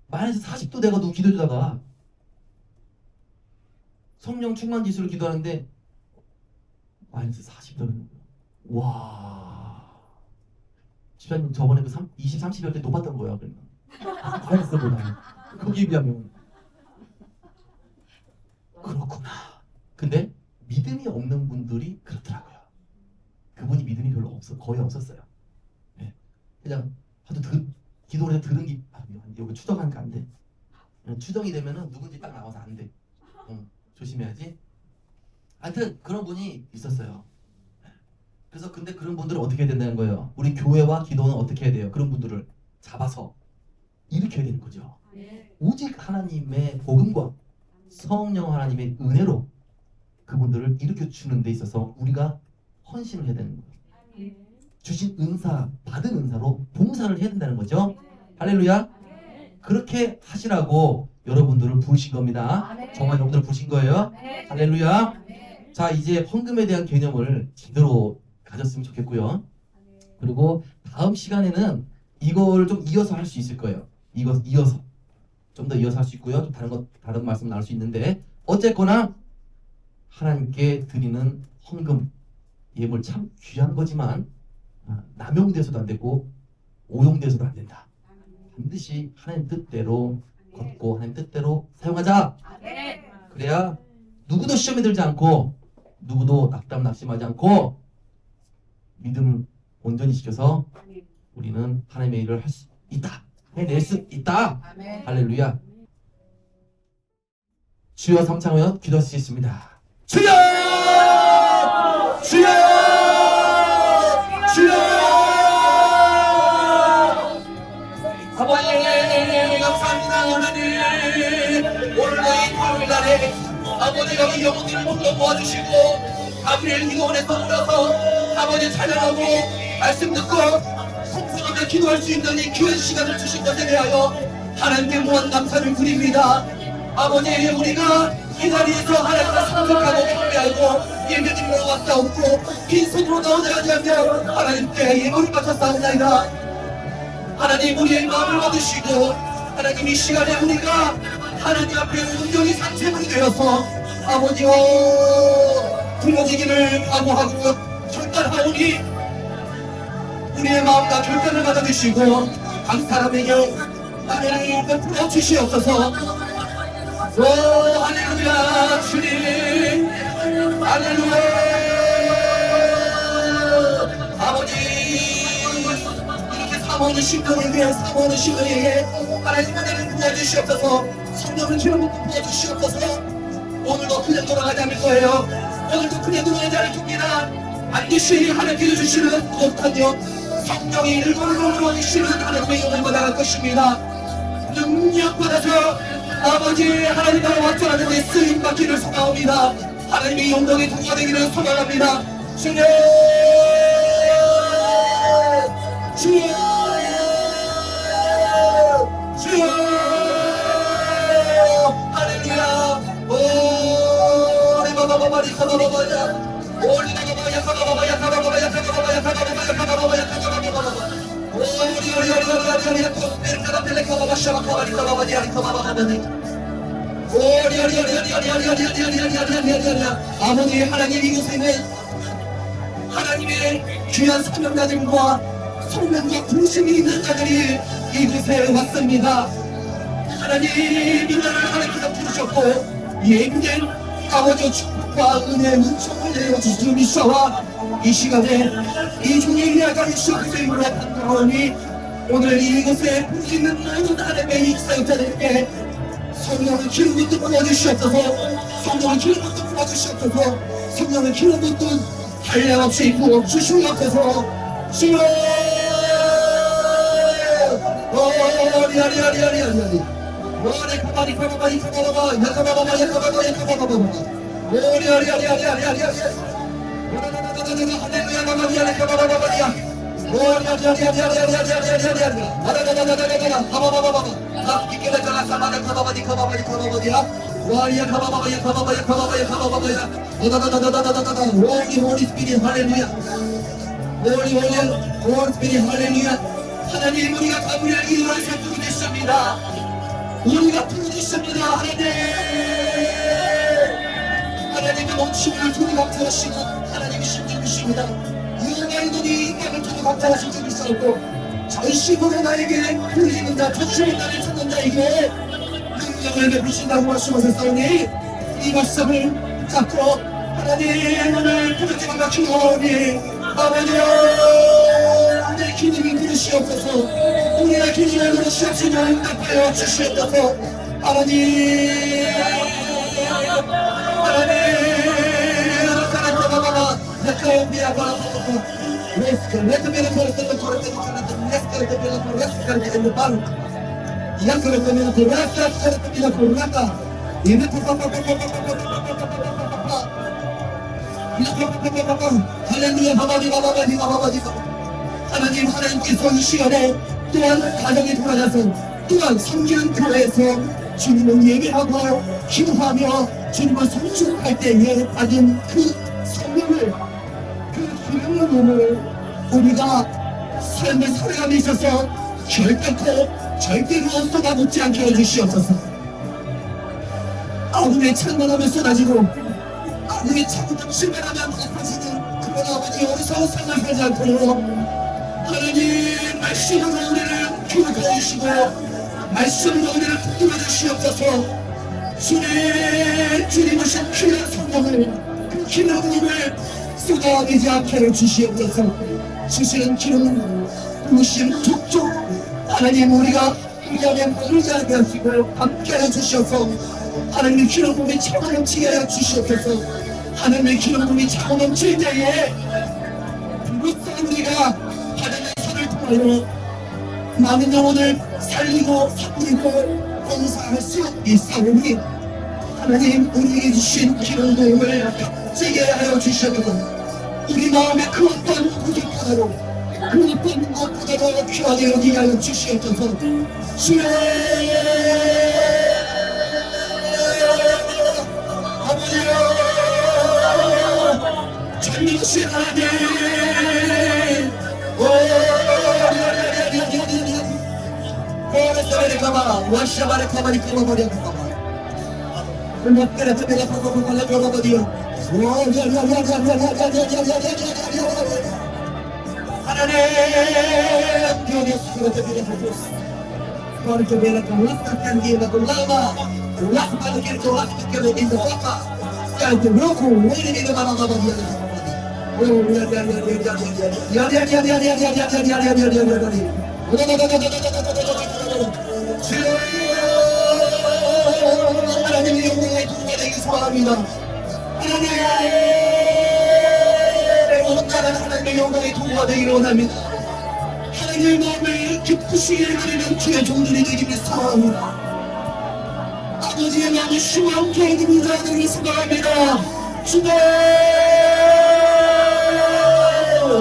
마이너스 40도 내가 누구 기도해주다가 성령 충만 지수를 기도하는데 마이너스 40도는 와. 집사님 저번에 그 20, 30일 때 높았던 거야. 그러면 마이너스보다 거기에 비하면 그렇구나. 근데 믿음이 없는 분들이 그렇더라고요. 그분이 믿음이 별로 거의 없었어요. 네. 그냥 하도 기도를 해서 들은 게 여기 추정하니까 안 돼. 추정이 되면은 누군지 딱 나와서 안 돼. 조심해야지. 하여튼 그런 분이 있었어요. 그래서 근데 그런 분들은 어떻게 해야 된다는 거예요? 우리 교회와 기도는 어떻게 해야 돼요? 그런 분들을 잡아서 일으켜야 되는 거죠. 오직 하나님의 복음과 성령 하나님의 은혜로 그분들을 일으켜 주는 데 있어서 우리가 헌신을 해야 되는 거예요. 주신 은사, 받은 은사로 봉사를 해야 된다는 거죠. 할렐루야. 그렇게 하시라고 여러분들을 부르신 겁니다. 정말 여러분들을 부르신 거예요. 할렐루야. 자, 이제 헌금에 대한 개념을 제대로 가졌으면 좋겠고요. 그리고 다음 시간에는 이걸 좀 이어서 할 수 있을 거예요. 이어서 좀 더 이어서 할 수 있고요. 좀 다른 말씀 나눌 수 있는데 어쨌거나 하나님께 드리는 헌금 예물 참 귀한 거지만 남용돼서도 안 되고 오용돼서도 안 된다. 반드시 하나님 뜻대로 걷고 하나님 뜻대로 사용하자. 그래야 누구도 시험에 들지 않고 누구도 낙심하지 않고 믿음을 온전히 지켜서 우리는 하나님의 일을 할 수 있다. 해낼 수 있다. 할렐루야. 주여 삼창하여 기도하시겠습니다. 주여! 주여! 주여! 아버지 감사합니다. 하나님 오늘도 이 토요일날에 아버지가 이 영혼들을 모두 모아주시고 가브리엘 기도원에서 모여서 아버지 찬양하고 말씀 듣고 성성하며 기도할 수 있는 이 귀한 시간을 주신 것에 대하여 하나님께 무한 감사를 드립니다. 아버지 우리가 이 자리에서 하나님을 상속하고 경배하고 예배드리러 왔사옵고 빈손으로 나오지 아니하며 하나님께 예물을 바쳐 싸우나이다. 하나님 우리의 마음을 받으시고 하나님 이 시간에 우리가 하나님 앞에 온전히 산채물이 되어서 아버지와 부모지기를 각오하고 결단하오니 우리의 마음과 결단을 받아주시고 각 사람에게 은혜를 베풀어 주시옵소서. 오 할렐루야 주님 할렐루야. 아버지 이렇게 사모하는 신령에게 하나님 은혜를 부어주시옵소서. 성령을 기름부터 부어주시옵소서. 오늘도 그냥 돌아가지 않을 거예요. 오늘도 그냥 돌아가지 않을 겁니다. 반드시 하나님께서 주시는 거룩한 영 성령의 일벌로 이시는 하나님의 영을 받아갈 것입니다. 능력받아서 아버지 하나님 나라 완전하는 데 쓰임받기를 소망합니다. 하나님의 영광의 도가 되기를 소망합니다. 주여 주여 주여 할렐루야. 오 리바바바바리 카바바바야 오리 바바바야 카바바바야 카바바바야 카바바바야 카바바바야 카바바바야 카바바바야 오리 토스페르 카바텔레 카바바샤 카바리 카바바디아리 카바바바니 오리 아버지 하나님 이곳에는 하나님의 귀한 사명자들과 성명과 부르심이 있는 자들이 이곳에 왔습니다. 하나님 이 나라를 하나님께서 부르셨고 예비된 아버지 축복과 은혜의 은총을 내려주시는 미샤와 이 시간에 이 종의 이야가 예수 그리스도의 이름으로 반가우니 오늘 이곳에 부르짖는 모든 하나님의 이 사역자들에게 성령을 기름부터 부어주시옵소서. 성령을 기름 붓듯 부어주시옵소서. 성령을 기름 붓듯 한량없이 부어 주시옵소서. 주여 리아리아리아리아리아리 오래 가만히 가만히 가만히 야가바바바 야가바바 야가바바바 오리 아리아리아리아리아리아리 할렐루야 가만히 가바바바바야 오리 아리아리아리아리아리아리아리 아라가다다다다다 가바바바바 아끼게라가라 가만히 가바바디 가바바디 가바바디야 와리야 가바바바 야가바바 야가바바 야가바바야 오다다다다다다다다 오리 스피릿 할렐루야 오리 스피릿 할렐루야 하나님 우리가 가문을 이루어서 부르셨습니다. 우리가 부르셨습니다. 하나님의 원칙을 두고 감사하시고 하나님이 신주이십니다. 이용의 눈이 인간을 두고 감사하신 분이 있었고 전심으로 나에게 부르시는 자 전심으로 나를 찾는 자에게 능력을 베푸신다고 말씀하셨사오니 이 말씀을 잡고 하나님 오늘 부르짖어 바치오니 아버지여 내 기능이 그릇이옵소서 우리의 기능을 그릇이옵소서 응답하여 주시옵소서 하나님 할렐루야 하나님 하나님께서 이 시간에 또한 가정에 돌아가서 또한 성기는 교회에서 주님을 예배하고 기도하며 주님을 성축할 때에 받은 그 성령을 그 기름을 우리가 삶을 살아감에 있어서 결단코 절대로 쏟아붓지 않게 해주시옵소서. 아무리 찬란하면 쏟아지고 아무리 차고 실패하면 엎어지는 그런 아버지 어디서 삶을 살지 않도록 하나님 말씀으로 우리를 교육해 주시고 말씀으로 우리를 붙들어 주시옵소서. 주님 오신 귀한 성령을 그 기름을 쏟아내지 않게 해주시옵소서. 주시는 기름 부으심 족족 하나님 우리가 이 안에 머물지 않게 하시고 함께 해주시옵소서. 하나님의 기름 부음이 차고 넘치게 하여 주시옵소서. 하나님의 기름 부음이 차고 넘칠 때에 비로소 우리가 하나님의 손을 통하여 많은 영혼을 살리고 살리고 봉사할 수 있사오니 하나님 우리에게 주신 기름 부음을 찌게 하여 주시옵소서. 우리 마음의 그 어떤 부족하다로 그 어떤 것보다도 귀하게 여기게 하여 주시옵소서. 주여 아버지여 전능하신 하나님 오래서에 가봐 와시아바레 가만히 끌어버려 가봐 음악들에 내가 가봐봐라 가봐버려 하나님 Dios que te Jesús porque viene con la candida con lava la para que tú vas que le dice papá que te loco viene de para la vida 하나님의 영광의 통과되기 소원합니다. 하나님의 영광의 통과되기를 원합니다. 하나님의 마음을 기쁘시게 하리는 주의 종들이 되기를 소원합니다. 아버지의 마음을 시원케 해드리는 자들을 소원합니다. 주님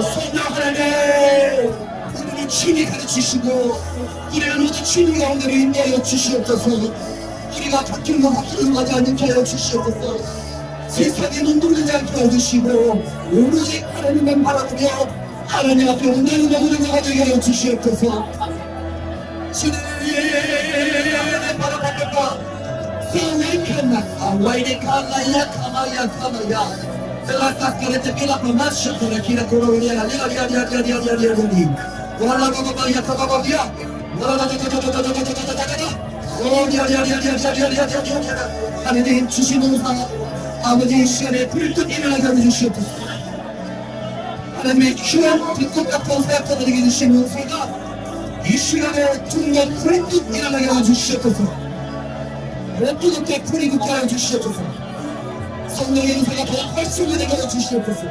성령 하나님 우리를 친히 가르치시고 우리를 모두 친히 가운데로 인도하여 주시옵소서. 우리가 바뀌는 것 바뀌는 것이 않게 하여 주시옵소서. 세상에 눈 돌리지 않게 해주시고 오로지 하나님만 바라보며 하나님 앞에 온전히 머무는 자가 되게 하여 주시옵소서. 주님 바라봅니다. 세상에 칸나카 와이데 칸나야 카마야 카마야 Las que te pila por más, yo te quiero coronar la liga. Wala baba ya baba ya. Wala 하나님 주시는 사 아버지 시간에 불뜻 일어나게 해주시옵소서. 하나님의 귀한 빛꽃 같은 사역자들에게 주시는 사가 이 시간에 정말 불뜻 일어나게 해주시옵소서. 뜨겁게 불이 붙게 해주시옵소서. 성령의 은사가 더 활성화되게 하여 주시옵소서.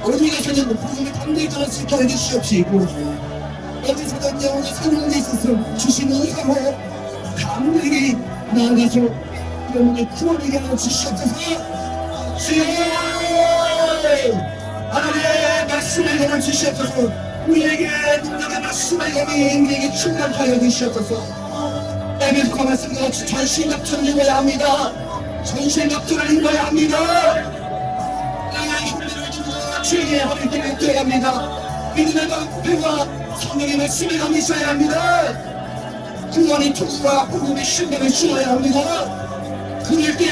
어디 가서는 복음의 담대자를 지켜 주시옵시고 어디서든 영혼이 사는 데 있어서 주신 은사로 담대히 나아가서 영혼을 구원하게 하여 주시옵소서. 주여 하나님의 말씀을 영을 주시옵소서. 우리에게 능력의 말씀을 영이 우리에게 충만하여 주시옵소서. 에베소서 말씀과 같이 전신갑주를 입어야 합니다. 전신갑주를 입어야 합니다. 주의 허리띠를 떼야 합니다. 믿음의 방패와 성령의 말씀을 감리셔야 합니다. 구원의 통과 복음의 신명을 주어야 합니다. 그럴 때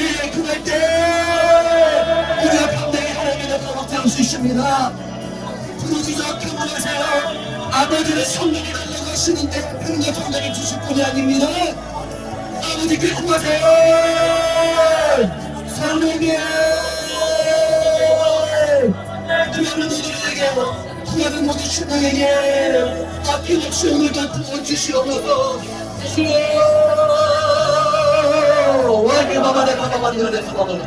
우리가 반대의 하나님의 나라로 장수이십니다. 부르짖어 경험하세요. 아버지는 성령이 달라고 하시는데 그런데 성령이 주실 분이 아닙니다. 아버지께 구하세요. 성령님 구하는 이들에게 구하는 모든 신앙에게 아낌없이 오늘도 부어주시옵소서. 와게 바바레 바바바리오레 바바바리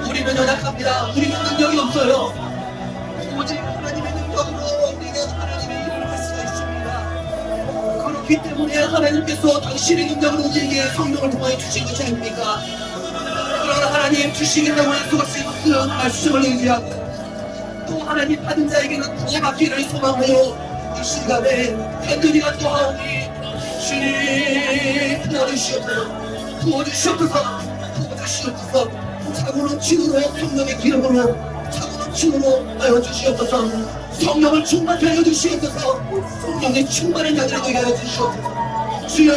우리는 연약합니다. 우리는 능력이 없어요. 오직 하나님의 능력으로 우리는 하나님의 일을 할 수가 있습니다. 그렇기 때문에 하나님께서 당신의 능력으로 우리에게 성령을 통하여 주신 것이 아닙니까? 그러나 하나님 주시겠다고 약속하신 말씀을 의지하고 또 하나님 받은 자에게는 더 받기를 소망하여 이 시간에 간절히가 또하오니 주님 부어주시옵소서. 차고는 진으로 성령의 기름으로 차고는 진으로 하여 주시옵소서. 성령을 충만하게 하여 주시옵소서. 성령의 충만한 자들이 되게 하여 주시옵소서. 주여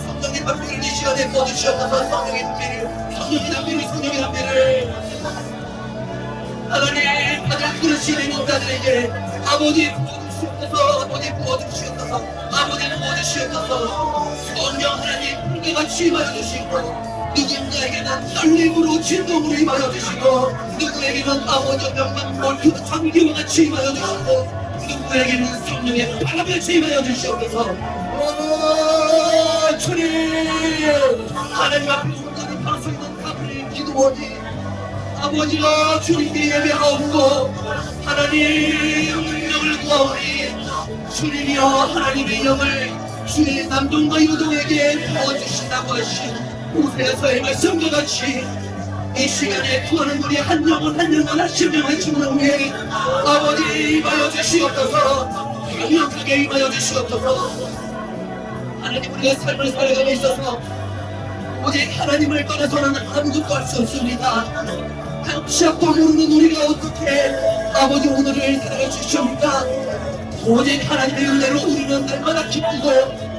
성령의 담비를 이 시간에 부어주시옵소서. 성령의 담비를 하나님 가장 그러시는 인자들에게 아버지 부어주시옵소서. 아버지 부어주시옵소서. 성령 하나님 불같이 임하여 주시고 누군가에게는 떨림으로 진동으로 임하여 주시고 누구에게는 아버지 명망으로 그 장기와 같이 임하여 주시고 누구에게는 성령의 바람같이 임하여 주시옵소서. 주님 하나님 앞에 온전히 바로 서있는 가브리엘 기도원이 아버지가 주님께 예배하옵고 하나님 능력을 구하오니 주님이여 하나님의 영을 주의 남동과 여동에게 부어주신다고 하신 호세아서의 말씀과 같이 이 시간에 구하는 우리 한 영혼 하시명한 주님 위에 아버지 임하여 주시옵소서. 강력하게 임하여 주시옵소서. 하나님 우리의 삶을 살아가고 있어서 오직 하나님을 떠나서는 아무것도 할 수 없습니다. 시작도 모르는 우리가 어떻게 아버지 오늘을 살아갈 수 있습니까? 오직 하나님의 은혜로 우리는 날마다 기쁘고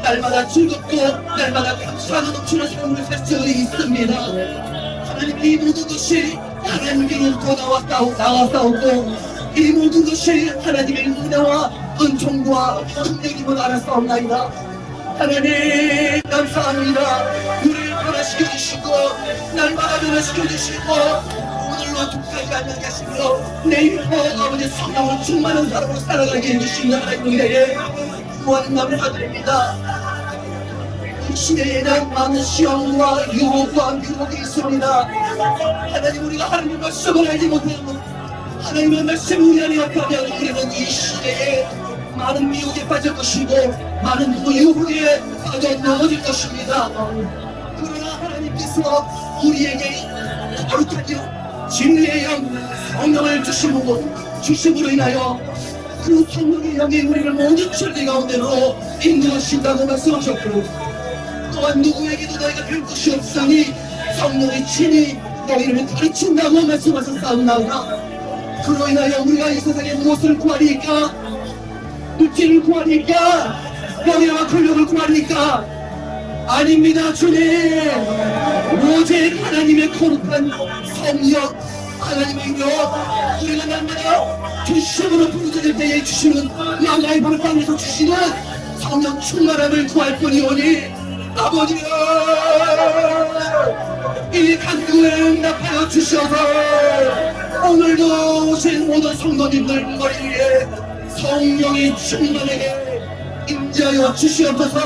날마다 즐겁고 날마다 감사하는 넘치는 삶을 살 수 있습니다. 하나님의 이 모든 것이 하나님께로부터 나왔사오고 이 모든 것이 하나님의 은혜와 은총과 능력임을 알았사옵나이다. 하나님 감사합니다. 우리를 변화시켜 주시고 날마다 변화시켜 주시고 오늘로 두까지 안녕히 하시며 내일도 아버지 성령으로 충만한 사람으로 살아가게 해주시는 하나님 은혜에 구하는 감사드립니다. 이 시대에는 많은 시험과 유혹과 유혹이 있습니다. 하나님 우리가 하나님의 말씀을 알지 못하고 하나님의 말씀을 우리 안에 없다면 우리는 이 시대에 많은 미혹에 빠질 것이고 많은 유혹에 빠져 넘어질 것입니다. 그러나 하나님께서 우리에게 거룩한 영, 진리의 영, 성령을 주심으로 인하여 그 성령의 영이 우리를 모든 진리 가운데로 인도하신다고 말씀하셨고 또한 누구에게도 너희가 별 것이 없으니 성령의 친히 너희를 가르친다고 말씀하셨사옵나이다. 그로 인하여 우리가 이 세상에 무엇을 구하리까? 물질을 구하니까 명예와 권력을 구하니까 아닙니다. 주님 오직 하나님의 거룩한 성령 하나님의 영 우리가 날마다 주심으로 부르짖을 때에 주시는 양아의 바로 땅에서 주시는 성령 충만함을 구할 뿐이오니 아버지여 이 간구에 응답하여 주셔서 오늘도 오신 모든 성도님들 머리에 성령이 충만하게 임재하여 주시옵소서.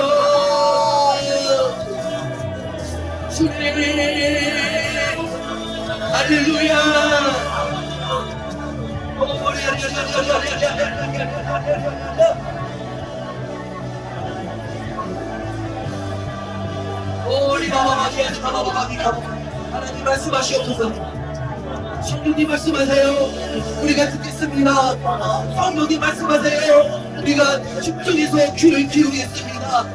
주님 할렐루야. 하나님 말씀하시옵소서. 성령님 말씀하세요. 우리가 듣겠습니다. 성령님 말씀하세요. 우리가 집중해서 귀를 기울이겠습니다.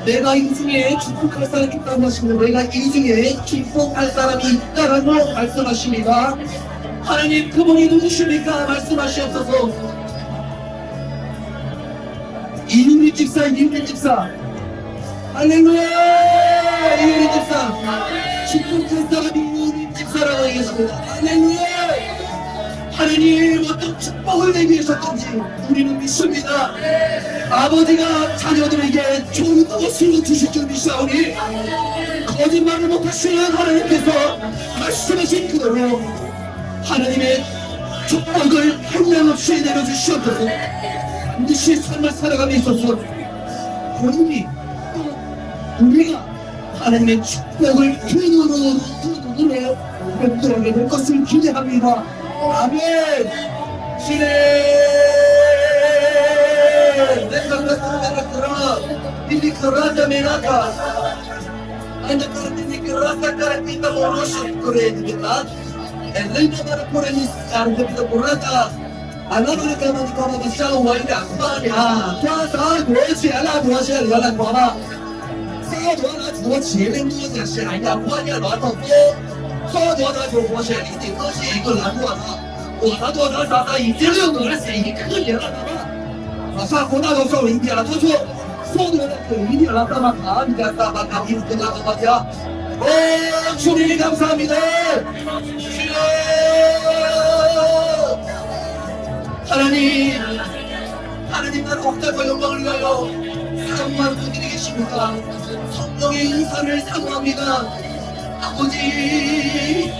내가 이 중에 축복할 사람이 있다고 하시면 내가 이 중에 축복할 사람이 있다라고 말씀하십니다. 하나님 그분이 누구십니까? 말씀하시옵소서. 이윤희 집사 할렐루야. 이윤희 집사 축복할 사람이 이윤희 집사라고 얘기했습니다. 할렐루야. 하나님 어떤 축복을 내기 위해서든지 우리는 믿습니다. 아버지가 자녀들에게 좋은 것을 주실 줄 믿사오니 거짓말을 못하시는 하나님께서 말씀하신 그대로 하나님의 축복을 한량없이 내려주시옵소서. 반드시 삶을 살아감에 있어서 본인이 또 우리가 하나님의 축복을 두 눈으로 뵙도록 될 것을 기대합니다. 아멘. 주님 내가 그러나 니니 그러다 메나가 anda 니니 그러다 까르피다 모로시 그래야 엘레나 바라 포레니 까르피다 모라다 아나르 까마니 까마 바샤로 와이다 아마냐 자자 도시 알아 도시 알아 봐봐 사도나 도시 랭도 자시 아니야 뭐냐 너도 사도나 도시 이제 것이 이걸 안 와라 와도 나다 이제는 그랬어 이 큰일 나다 上国大教授一点了，他说送的那个一点了，干嘛卡？你看干嘛卡？你跟他干嘛讲？哦，兄弟감사합니다。하나님 나는 억대과 영광을 위하여 사랑만 분들이 계십니다. 성령의 인사를 사모합니다. 아버지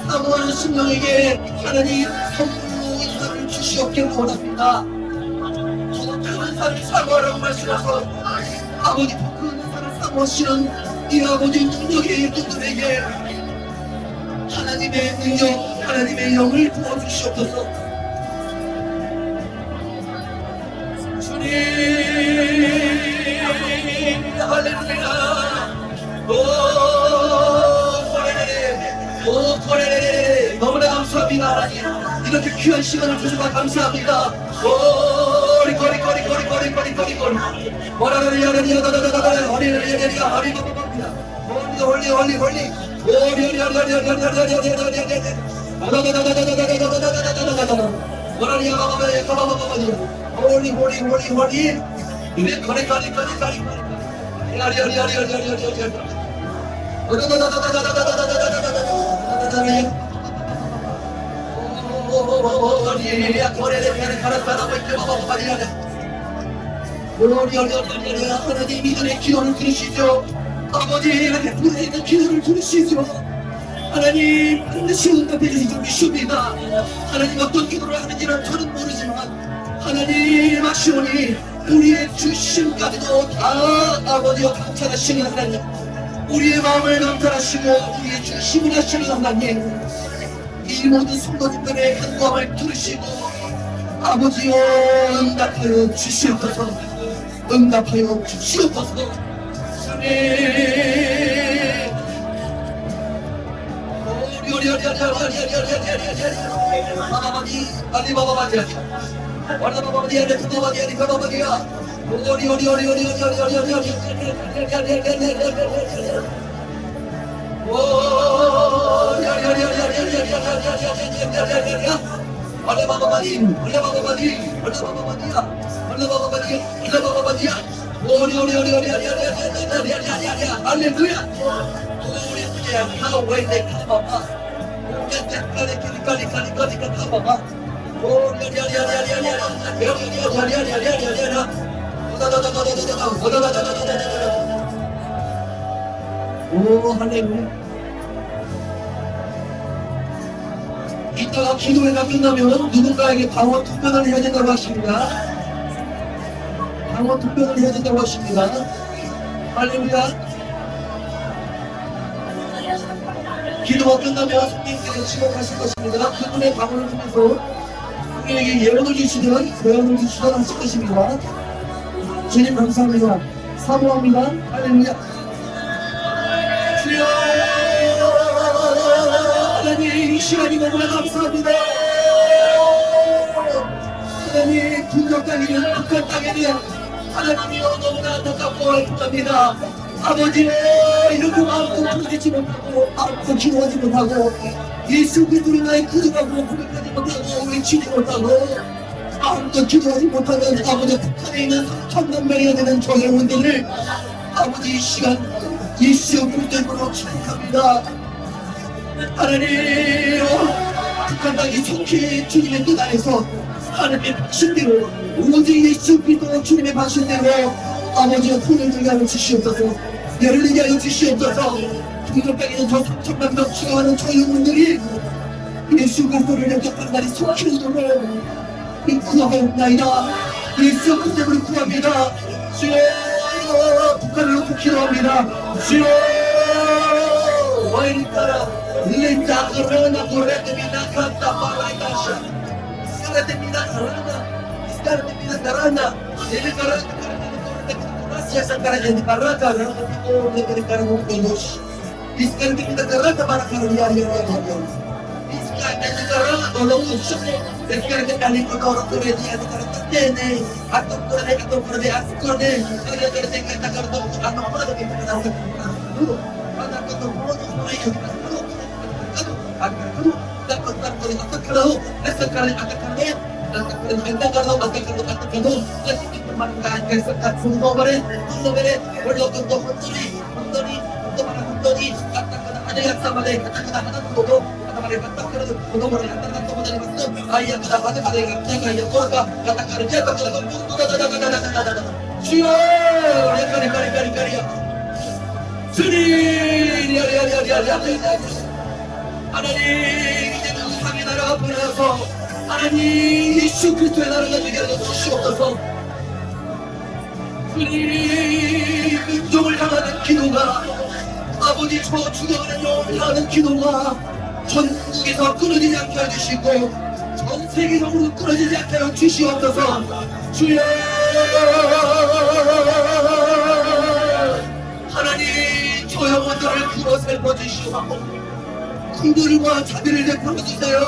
사모하는 심령에게 하나님 선물로 인사를 주시옵기를 원합니다. 큰 은사를 사모하라고 말씀하셔서 아버지 큰 은사를 사모하시는 이 아버지 능력의 분들에게 하나님의 능력, 하나님의 영을 부어주시옵소서. 주님 할렐루야. 오 코레레레 너무나 감사합니다. 하나님 이렇게 귀한 시간을 주셔서 감사합니다. 하나님 이들의 기도를 들으시죠. 아버지 우리의 기도를 들으시죠. 하나님 반드시 응답해 주시기 믿습니다. 하나님 어떤 기도를 하는지는 저는 모르지만 하나님 아시오니 우리의 주심까지도 다 아버지와 감찰하시는 하나님, 우리의 마음을 감찰하시고 우리의 주심을 하시는 하나님, 이 모든 성도님들의 간구함을 들으시고 아버지여 응답하여 주시옵소서. 응답하여 주시옵소서. 오 할렐루야. 이따가 기도회가 끝나면 누군가에게 방언 투표를 해야 된다고 하십니다. 방언 투표를 해야 된다고 하십니다. 할렐루야. 기도가 끝나면 성령께서 지목하실 것입니다. 그분의 방언을 통해서 우리에게 예언을 주시든 고향을 주시든 하실 것입니다. 주님 감사합니다. 사모합니다. 할렐루야. 주여 하나님 이 시간이 너무나 감사합니다. 하나님 북녘 땅에는 북한 땅에는 하나님이여 너무나 안타깝고 아프답니다. 아버지 이렇게 마음도 부르지 못하고 마음도 기도하지 못하고 예수 그리스도를 나의 구주라고 고백하지 못하고 외치지 못하고 마음도 기도하지 못하는 아버지 북한에 있는 3,000만 명이나 되는 저 영혼들을 아버지 이 시간 예수 그리스도로 축복합니다. 하나님 북한 땅이 속히 주님의 뜻 안에서 하나님의 박신대로 오직 예수 그리스도 주님의 박신대로 아버지가 손을 들게 하여 주시옵소서. 열을 내게 하여 주시옵소서. 북한 땅에 있는 저 3,000만 명 추가하는 저 영혼들이 예수 그리스도를 영접하는 날이 속히 오도록 구하옵나이다. 예수 그리스도를 구합니다. 주여 북한을 놓고 기도합니다. 주여 와인따라 린다 그러나 고레드미나 칸타 파라이다샤 스카레드미나 가라나 스카레드미나 가라나 예를 가라나 gracias a cara de barraca de cara de pelos discar de barraca para cargar discar de barraca o lo uso discar de calico todo que dia de cara tiene a todo de ascode de que está cardo a no puede que está dando para que todo mundo no hay 하나님 이제는 우상의 나라가 버려서 하나님 예수 그리스도의 나라가 되게 하여 주시옵소서. 주님 민족을 향하는 기도가 아버지 저 죽어가는 영혼을 향하는 기도가 전국에서 끊어지지 않게 해주시고 전 세계적으로 끊어지지 않게 하여 주시옵소서. 주여 하나님 저 영혼들을 구워 살펴주시옵소서. 긍휼과 자비를 베풀어 주세요.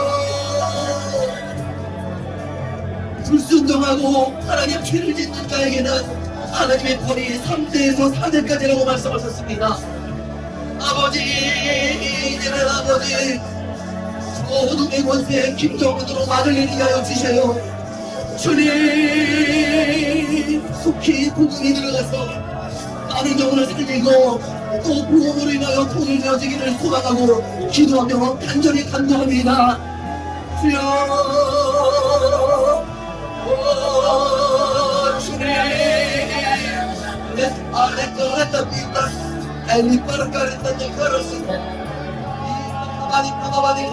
불순종하고 하나님 죄를 짓는 자에게는 하나님의 벌이 3대에서 4대까지라고 말씀하셨습니다. 아버지 이제는 아버지 어둠의 권세 김정은으로 막을 내리게 하여 주세요. 주님 속히 구금이 들어가서 많은 영혼을 살리고 또 부흥으로 인하여 돈을 되어지기를 소망하고 기도하며 간절히 간구합니다. 주여 주님 내 안에 걸었다 빛나 엘리 빠르까랬다 내 걸었어 가만히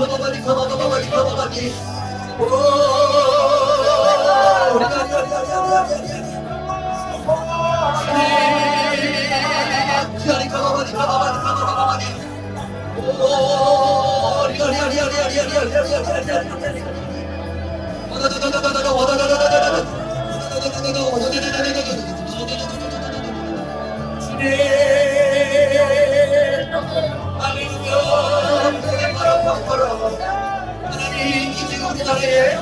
하나님 이제 우리나라에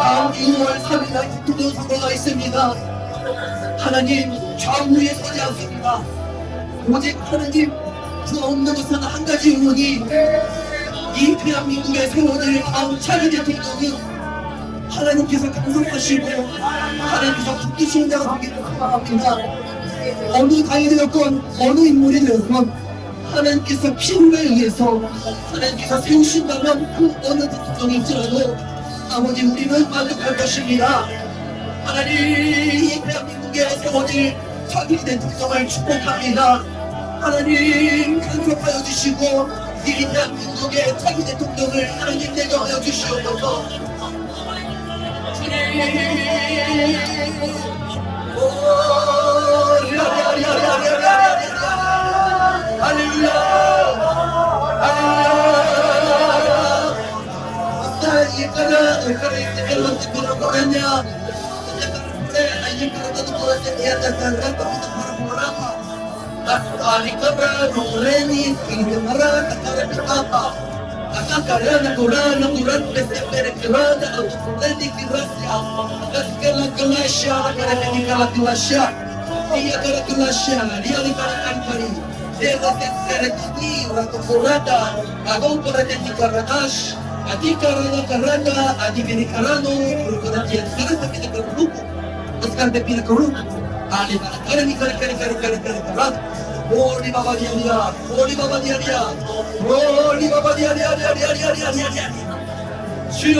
다음 6월 3일 날 대통령 선거가 있습니다. 하나님 좌우에 서지 않습니다. 오직 하나님 그 없는 것은 한 가지 의원이 이 대한민국의 세워질 다음 차기 대통령은 하나님께서 강성하시고 하나님께서 붙드시는 자가 되기를 소망합니다. 어느 당이 되었건 어느 인물이 되었건 하나님께서 필요에 의해서 하나님께서 세우신다면 그 어느 대통령일지라도 아버지 우리는 만족할 것입니다. 하나님 이 대한민국에 세워질 차기 대통령을 축복합니다. 하나님 간섭하여 주시고 이 대한민국의 차기 대통령을 하나님 내정하여 주시옵소서. 주님 할렐루야 Holy Baba Diaria, Holy Baba Diaria, Holy Baba Diaria, 주여,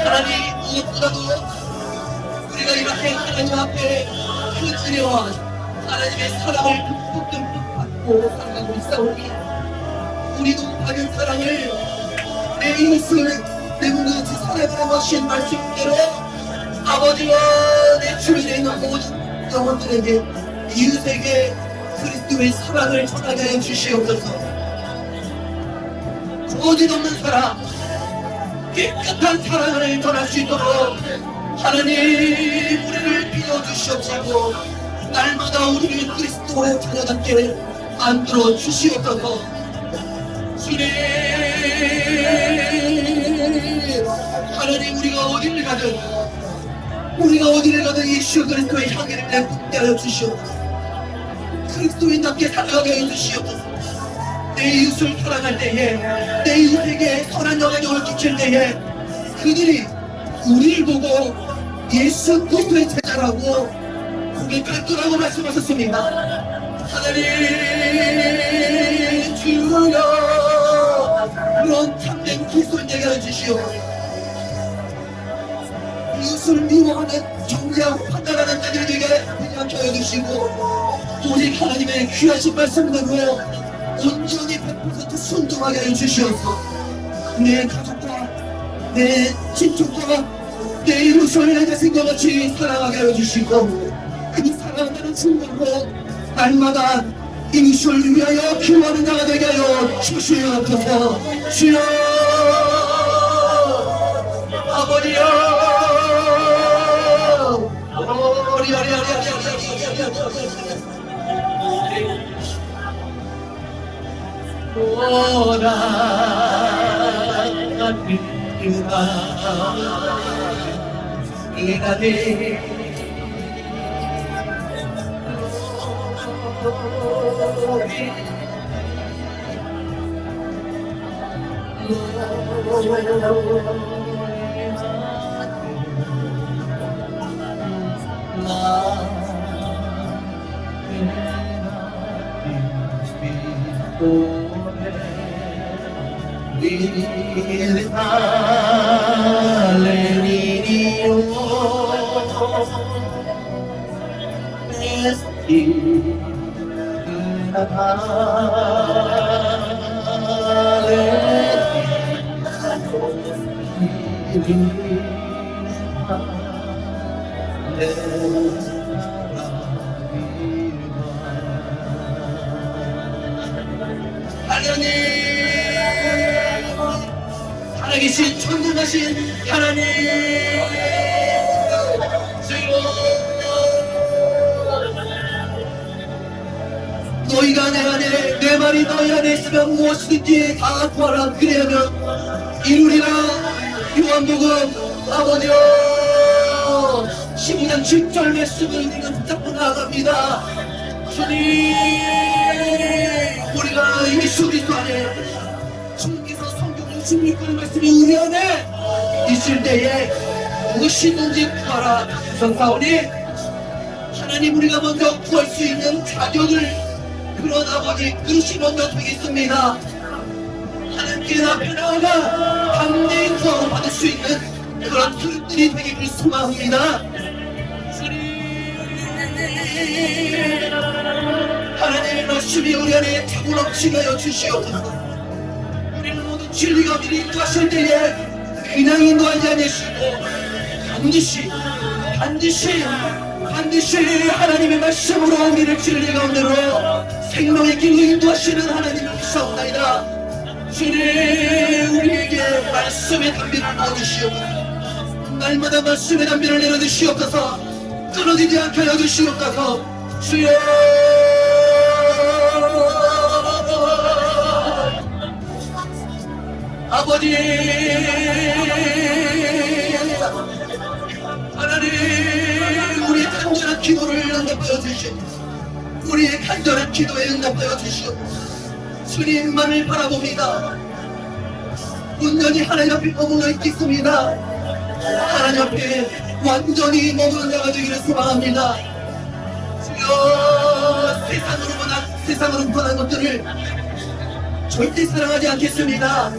하나님 무엇보다도 우리가 이렇게 하나님 앞에 그 은혜와 하나님의 사랑을 듬뿍 받고 살아가고 있사오니 우리도 받은 사랑을 내 이웃을 내 몸같이 사랑하는 것이 말씀대로 아버지와 내 주변에 있는 모든 영혼들에게 이웃에게 그리스도의 사랑을 전하게 하여 주시옵소서. 거짓없는 사랑, 깨끗한 사랑을 전할 수 있도록 하나님 우리를 빌어주시옵시고 날마다 우리를 그리스도의 자녀답게 만들어 주시옵소서. 주님 하나님 우리가 어디를 가든 예수 그리스도의 향기를 내뿜게 하여 주시옵소서. 그리스도인답게 살아가게 하여 주시옵소서. 내 이웃을 사랑할 때에 내 이웃에게 선한 영향력을 끼칠 때에 그들이 우리를 보고 예수 그리스도의 제자라고 고백할 거라고 말씀하셨습니다. 하나님 주여 그런 참된 그리스도인 되게 하여 주시오. 이웃을 미워하는 정죄하고 판단하는 자들이 되게 되지 않게 하여 주시고 오직 하나님의 귀하신 말씀대로 온전히 100% 순종하게 하여 주시옵소서. 내 가족과 내 친척과 내 이웃을 내 자신과 같이 사랑하게 하여 주시고 그 사랑하는 순간으로 날마다 이웃을 위하여 기도하는 자가 되게 하여 주시옵소서. 주여 아버지여 이가 돼 하나님, 살아계신 전능하신 하나님, 너희가 내 안에, 내 말이 너희 안에 있으면 무엇이든지 다 구하라. 그리하면 이루리라. 요한복음 아버지여 15장 7절 말씀을 우리가 붙잡고 나아갑니다. 주님, 우리가 예수 그리스도 안에 주님께서 성경 66권 말씀이 우리 안에 있을 때에 무엇이든지 구하라. 선사오니 하나님, 우리가 먼저 구할 수 있는 자격을, 그런 아버지 그릇이 먼저 되겠습니다. 하나님께 앞에 나아가 담대히 구하고 받을 수 있는 그런 그릇들이 되기를 소망합니다. 하나님의 말씀이 우리 안에 차고 넘치게 하여 주시옵소서. 우리는 모든 진리가 우리 인도하실 때에 그냥 인도하지 않으시고 반드시 하나님의 말씀으로 우리를 진리 가운데로 생명의 길로 인도하시는 하나님을 믿사옵나이다. 주님, 우리에게 말씀의 담비를 넣어주시옵소서. 날마다 말씀의 담비를 내려주시옵소서. 끊어지지 않게 하여 주시옵소서. 주여, 아버지 하나님, 우리의 간절한 기도를 응답하여 주시옵소서. 우리의 간절한 기도에 응답하여 주시옵소서. 주님만을 바라봅니다. 온전히 하나님 앞에 머물러 있겠습니다. 하나님 앞에 완전히 머무는 자가 되기를 소망합니다. 주여, 세상으로 보는 것들을 절대 사랑하지 않겠습니다.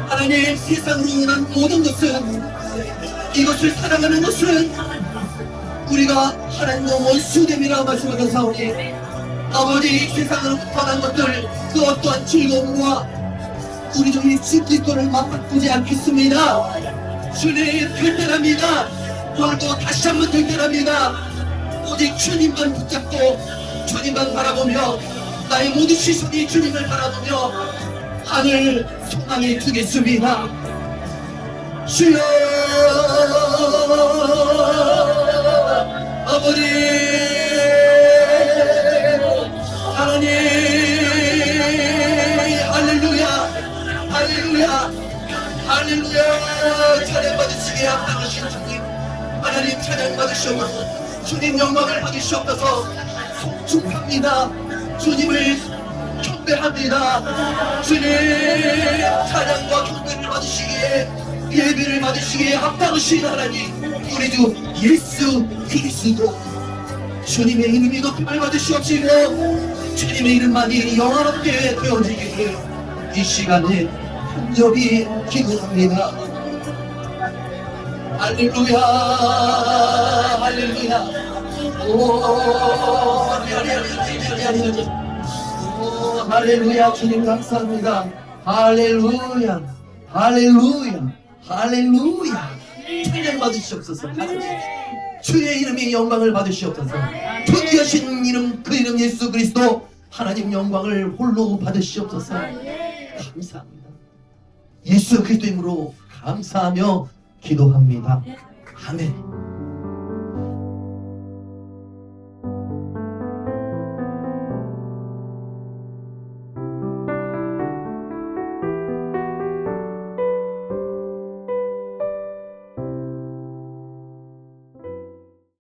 하나님, 세상으로 오는 모든 것은, 이것을 사랑하는 것은 우리가 하나님과 원수됨이라고 말씀하는 사오니, 아버지, 세상으로 떠난 것들 그 어떠한 즐거움과 우리 중 예수 그리스도를 맞바꾸지 않겠습니다. 주님, 결단합니다. 오늘도 다시 한번 결단합니다. 오직 주님만 붙잡고 주님만 바라보며 나의 모든 시선이 주님을 바라보며 하늘 소망에 두겠습니다. 주여, 아버지 하나님, 할렐루야, 찬양 받으시기에 합당하신 주님, 하나님 찬양 받으시옵소서. 주님 영광을 받으시옵소서. 송축합니다. 주님을 경배합니다. 주님 찬양과 경배를 받으시기에, 예배를 받으시기에 합당하신 하나님, 우리 주 예수 그리스도 주님의 이름이 높임을 받으시옵시고 주님의 이름만이 영원롭게 되어지기를 이 시간에 간절히 기도합니다. 할렐루야, 할렐루야. 오, 할렐루야. 주님 감사합니다. 할렐루야, 할렐루야, 할렐루야. 찬양 받으시옵소서. 주의 이름이 영광을 받으시옵소서. 존귀하신 이름, 그 이름 예수 그리스도 하나님 영광을 홀로 받으시옵소서. 감사합니다. 예수 그리스도 이름으로 감사하며 기도합니다. 아멘.